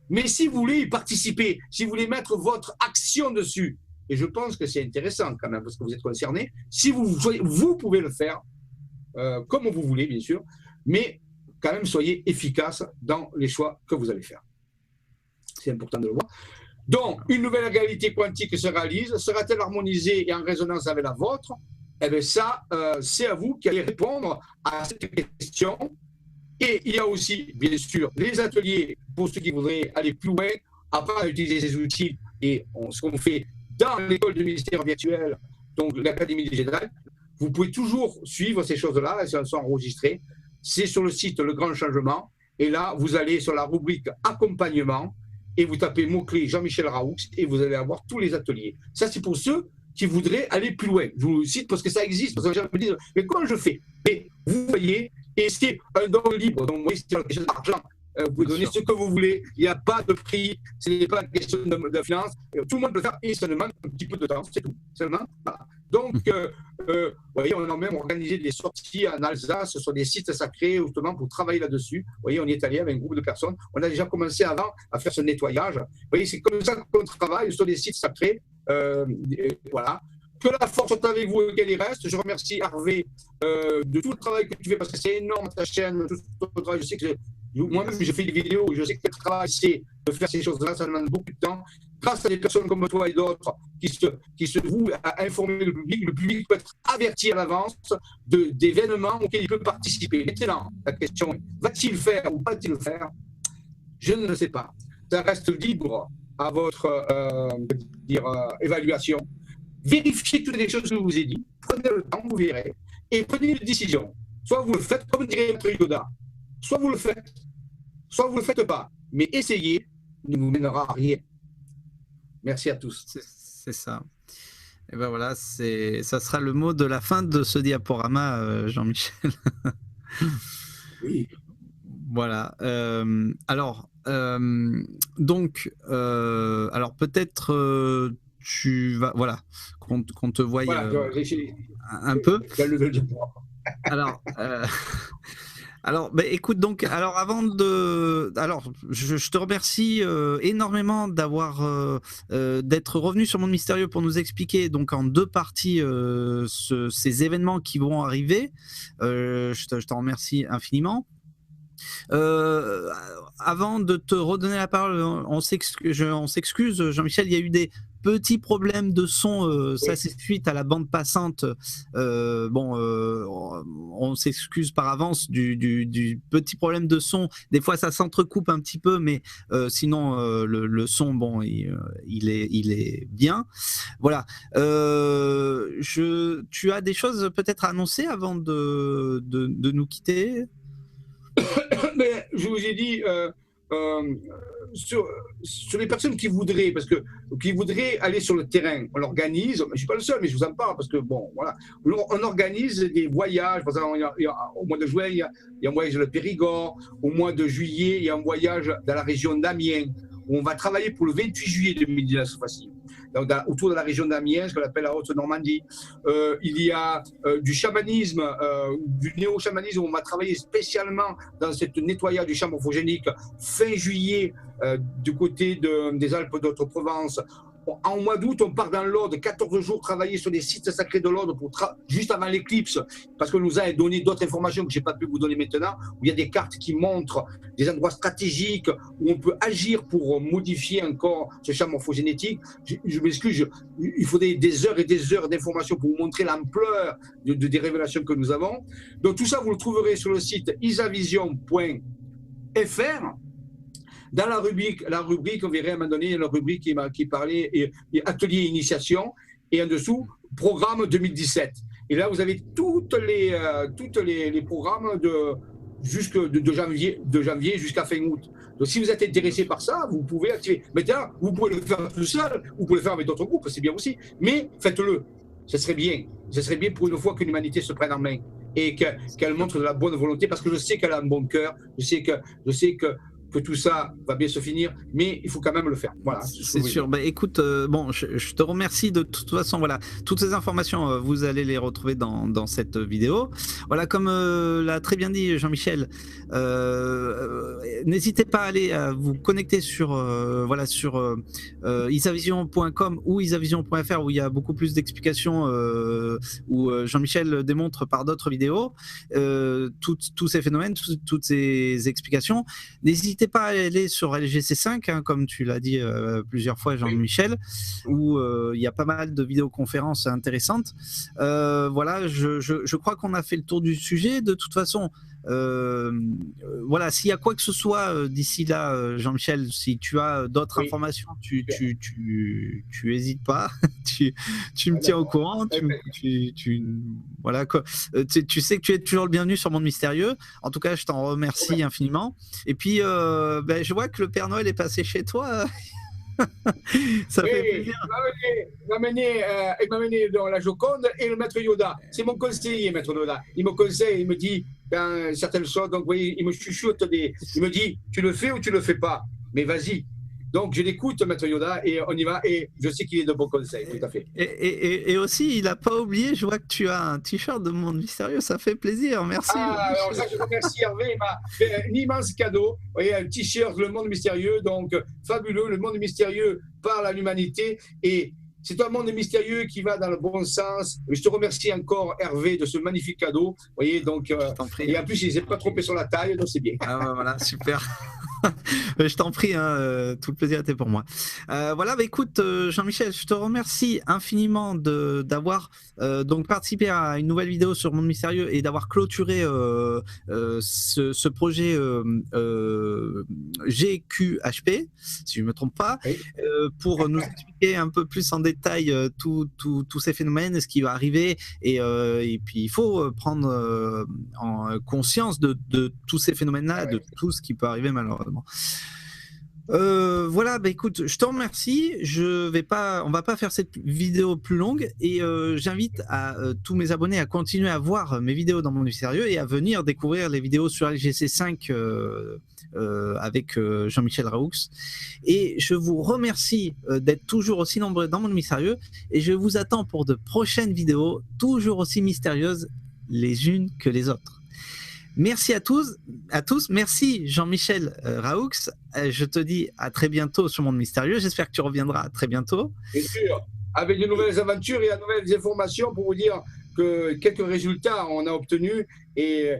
Mais si vous voulez y participer, si vous voulez mettre votre action dessus, et je pense que c'est intéressant quand même, parce que vous êtes concerné, si vous pouvez le faire, comme vous voulez, bien sûr, mais quand même soyez efficace dans les choix que vous allez faire. C'est important de le voir. Donc, une nouvelle réalité quantique se réalise. Sera-t-elle harmonisée et en résonance avec la vôtre? Eh bien, ça, c'est à vous qui allez répondre à cette question. Et il y a aussi, bien sûr, les ateliers pour ceux qui voudraient aller plus loin, apprendre à utiliser ces outils et ce qu'on fait dans l'école de ministère virtuel, donc l'Académie des Jedi. Vous pouvez toujours suivre ces choses-là, elles sont enregistrées. C'est sur le site Le Grand Changement. Et là, vous allez sur la rubrique accompagnement. Et vous tapez mot-clé Jean-Michel Raoux et vous allez avoir tous les ateliers. Ça, c'est pour ceux qui voudraient aller plus loin. Je vous le cite parce que ça existe. Parce que les gens me disent, mais comment je fais? Et vous voyez, et c'est un don libre. Donc, vous voyez, c'est une question d'argent. Vous pouvez donner ce que vous voulez. Il n'y a pas de prix. Ce n'est pas une question de finance. Tout le monde peut faire et ça demande un petit peu de temps. C'est tout. Seulement, voilà. Donc, vous voyez, on a même organisé des sorties en Alsace sur des sites sacrés, justement, pour travailler là-dessus. Vous voyez, on y est allé avec un groupe de personnes. On a déjà commencé avant à faire ce nettoyage. Vous voyez, c'est comme ça qu'on travaille sur des sites sacrés. Voilà. Que la force soit avec vous et qu'elle y reste. Je remercie Hervé de tout le travail que tu fais, parce que c'est énorme ta chaîne, tout ton travail. Je sais que moi-même, je fais des vidéos, je sais que le travail, c'est de faire ces choses-là, ça demande beaucoup de temps. Grâce à des personnes comme toi et d'autres qui se vouent à informer le public peut être averti à l'avance d'événements auxquels il peut participer. Maintenant, la question est, va-t-il faire ou va-t-il faire? Je ne le sais pas. Ça reste libre à votre évaluation. Vérifiez toutes les choses que je vous ai dit, prenez le temps, vous verrez, et prenez une décision. Soit vous le faites, comme dirait Maître Yoda, soit vous le faites, soit vous ne le faites pas. Mais essayez ne vous mènera à rien. Merci à tous. C'est ça. Et ben voilà, ça sera le mot de la fin de ce diaporama, Jean-Michel. Oui. Voilà. Alors peut-être tu vas, voilà, qu'on te voie un peu. Alors, écoute, donc, avant je te remercie énormément d'être revenu sur Monde Mystérieux pour nous expliquer donc en deux parties ces événements qui vont arriver. Je t'en remercie infiniment. Avant de te redonner la parole, on s'excuse, Jean-Michel, il y a eu des petits problèmes de son, ça c'est suite à la bande passante. On s'excuse par avance du petit problème de son. Des fois ça s'entrecoupe un petit peu, mais sinon le son, bon, il est bien. Voilà. Tu as des choses peut-être à annoncer avant de nous quitter? Mais je vous ai dit, sur les personnes qui voudraient, qui voudraient aller sur le terrain. On l'organise, je ne suis pas le seul, mais je vous en parle parce que, bon, voilà. On organise des voyages. Par exemple, au mois de juin, il y a un voyage dans le Périgord. Au mois de juillet, il y a un voyage dans la région d'Amiens, où on va travailler pour le 28 juillet 2019 cette fois-ci. Autour de la région d'Amiens, ce qu'on appelle la Haute-Normandie. Il y a du chamanisme, du néo-chamanisme, où on va travailler spécialement dans ce nettoyage du champ morphogénique fin juillet du côté des Alpes d'Haute-Provence. En mois d'août, on part dans l'Aude, 14 jours travailler sur des sites sacrés de l'Aude juste avant l'éclipse, parce qu'on nous a donné d'autres informations que je n'ai pas pu vous donner maintenant, où il y a des cartes qui montrent des endroits stratégiques où on peut agir pour modifier encore ce champ morphogénétique. Je m'excuse, il faudrait des heures et des heures d'informations pour vous montrer l'ampleur des révélations que nous avons. Donc tout ça, vous le trouverez sur le site isavision.fr. Dans la rubrique, on verrait à un moment donné la rubrique qui parlait atelier initiation, et en dessous, programme 2017. Et là, vous avez toutes les programmes de janvier jusqu'à fin août. Donc, si vous êtes intéressé par ça, vous pouvez activer. Maintenant, vous pouvez le faire tout seul, vous pouvez le faire avec d'autres groupes, c'est bien aussi. Mais faites-le. Ce serait bien. Ce serait bien pour une fois que l'humanité se prenne en main et qu'elle montre de la bonne volonté, parce que je sais qu'elle a un bon cœur. Je sais que tout ça va bien se finir, mais il faut quand même le faire. Voilà. C'est sûr. Bah, écoute, je te remercie de toute façon. Voilà, toutes ces informations, vous allez les retrouver dans cette vidéo. Voilà, comme l'a très bien dit Jean-Michel, n'hésitez pas à aller vous connecter sur isavision.com ou isavision.fr, où il y a beaucoup plus d'explications, où Jean-Michel démontre par d'autres vidéos tous ces phénomènes, toutes ces explications. N'hésitez pas à aller sur LGC5, hein, comme tu l'as dit plusieurs fois, Jean-Michel, où il y a pas mal de vidéoconférences intéressantes. Voilà, je crois qu'on a fait le tour du sujet. De toute façon, voilà, s'il y a quoi que ce soit d'ici là, Jean-Michel, si tu as d'autres informations, tu hésites pas, tu me tiens au courant. Voilà, tu sais que tu es toujours le bienvenu sur Monde Mystérieux. En tout cas, je t'en remercie infiniment. Et puis, je vois que le Père Noël est passé chez toi. Ça fait plaisir. Il m'a amené dans la Joconde et le maître Yoda. C'est mon conseiller, maître Yoda. Il me conseille, il me dit certaines choses. Donc, vous voyez, il me chuchote il me dit, tu le fais ou tu le fais pas. Mais vas-y. Donc, je l'écoute, maître Yoda, et on y va. Et je sais qu'il est de bons conseils, tout à fait. Et aussi, il n'a pas oublié, je vois que tu as un t-shirt de Monde Mystérieux. Ça fait plaisir. Merci. Alors ça, je remercie Hervé. Il m'a fait un immense cadeau. Vous voyez, un t-shirt, Le Monde Mystérieux. Donc, fabuleux. Le Monde Mystérieux parle à l'humanité. Et c'est un monde mystérieux qui va dans le bon sens. Je te remercie encore, Hervé, de ce magnifique cadeau. Vous voyez, donc, et en plus, il ne s'est pas trompé sur la taille, donc c'est bien. Ah, voilà, super. Je t'en prie, hein, tout le plaisir était pour moi. Voilà, bah, écoute, Jean-Michel, je te remercie infiniment d'avoir donc participé à une nouvelle vidéo sur Monde Mystérieux et d'avoir clôturé ce projet GQHP, si je ne me trompe pas, oui. Pour nous expliquer un peu plus en détail tous ces phénomènes, ce qui va arriver, et puis il faut prendre en conscience de tous ces phénomènes-là, de tout ce qui peut arriver malheureusement. Voilà, bah écoute, je te remercie. On va pas faire cette vidéo plus longue, et j'invite tous mes abonnés à continuer à voir mes vidéos dans Monde Mystérieux et à venir découvrir les vidéos sur LGC5 avec Jean-Michel Raoux. Et je vous remercie d'être toujours aussi nombreux dans Monde Mystérieux, et je vous attends pour de prochaines vidéos toujours aussi mystérieuses les unes que les autres. Merci à tous. Merci Jean-Michel Raoux. Je te dis à très bientôt sur Monde Mystérieux. J'espère que tu reviendras très bientôt. Bien sûr, avec de nouvelles aventures et de nouvelles informations pour vous dire que quelques résultats on a obtenus, et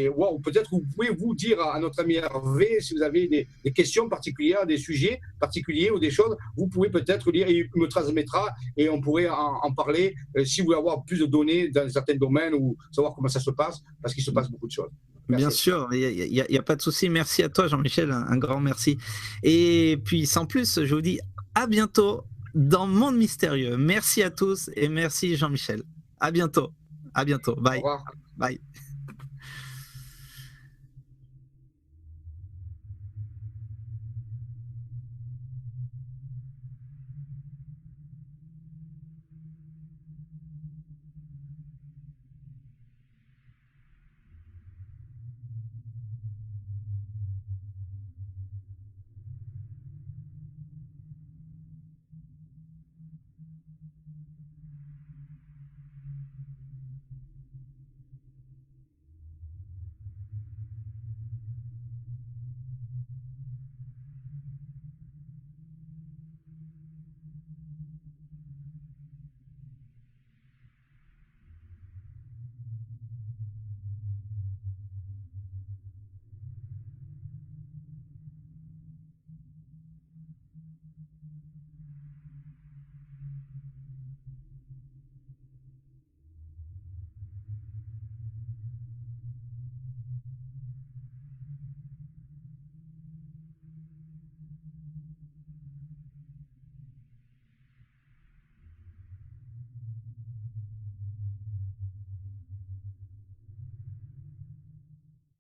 wow, peut-être vous pouvez vous dire à notre ami Hervé, si vous avez des questions particulières, des sujets particuliers ou des choses, vous pouvez peut-être lire, et il me transmettra et on pourrait en parler si vous voulez avoir plus de données dans certains domaines ou savoir comment ça se passe, parce qu'il se passe beaucoup de choses. Merci. Bien sûr, il n'y a pas de souci. Merci à toi, Jean-Michel, un grand merci. Et puis sans plus, je vous dis à bientôt dans Monde Mystérieux. Merci à tous et merci Jean-Michel. À bientôt. Bye. Au revoir. Bye.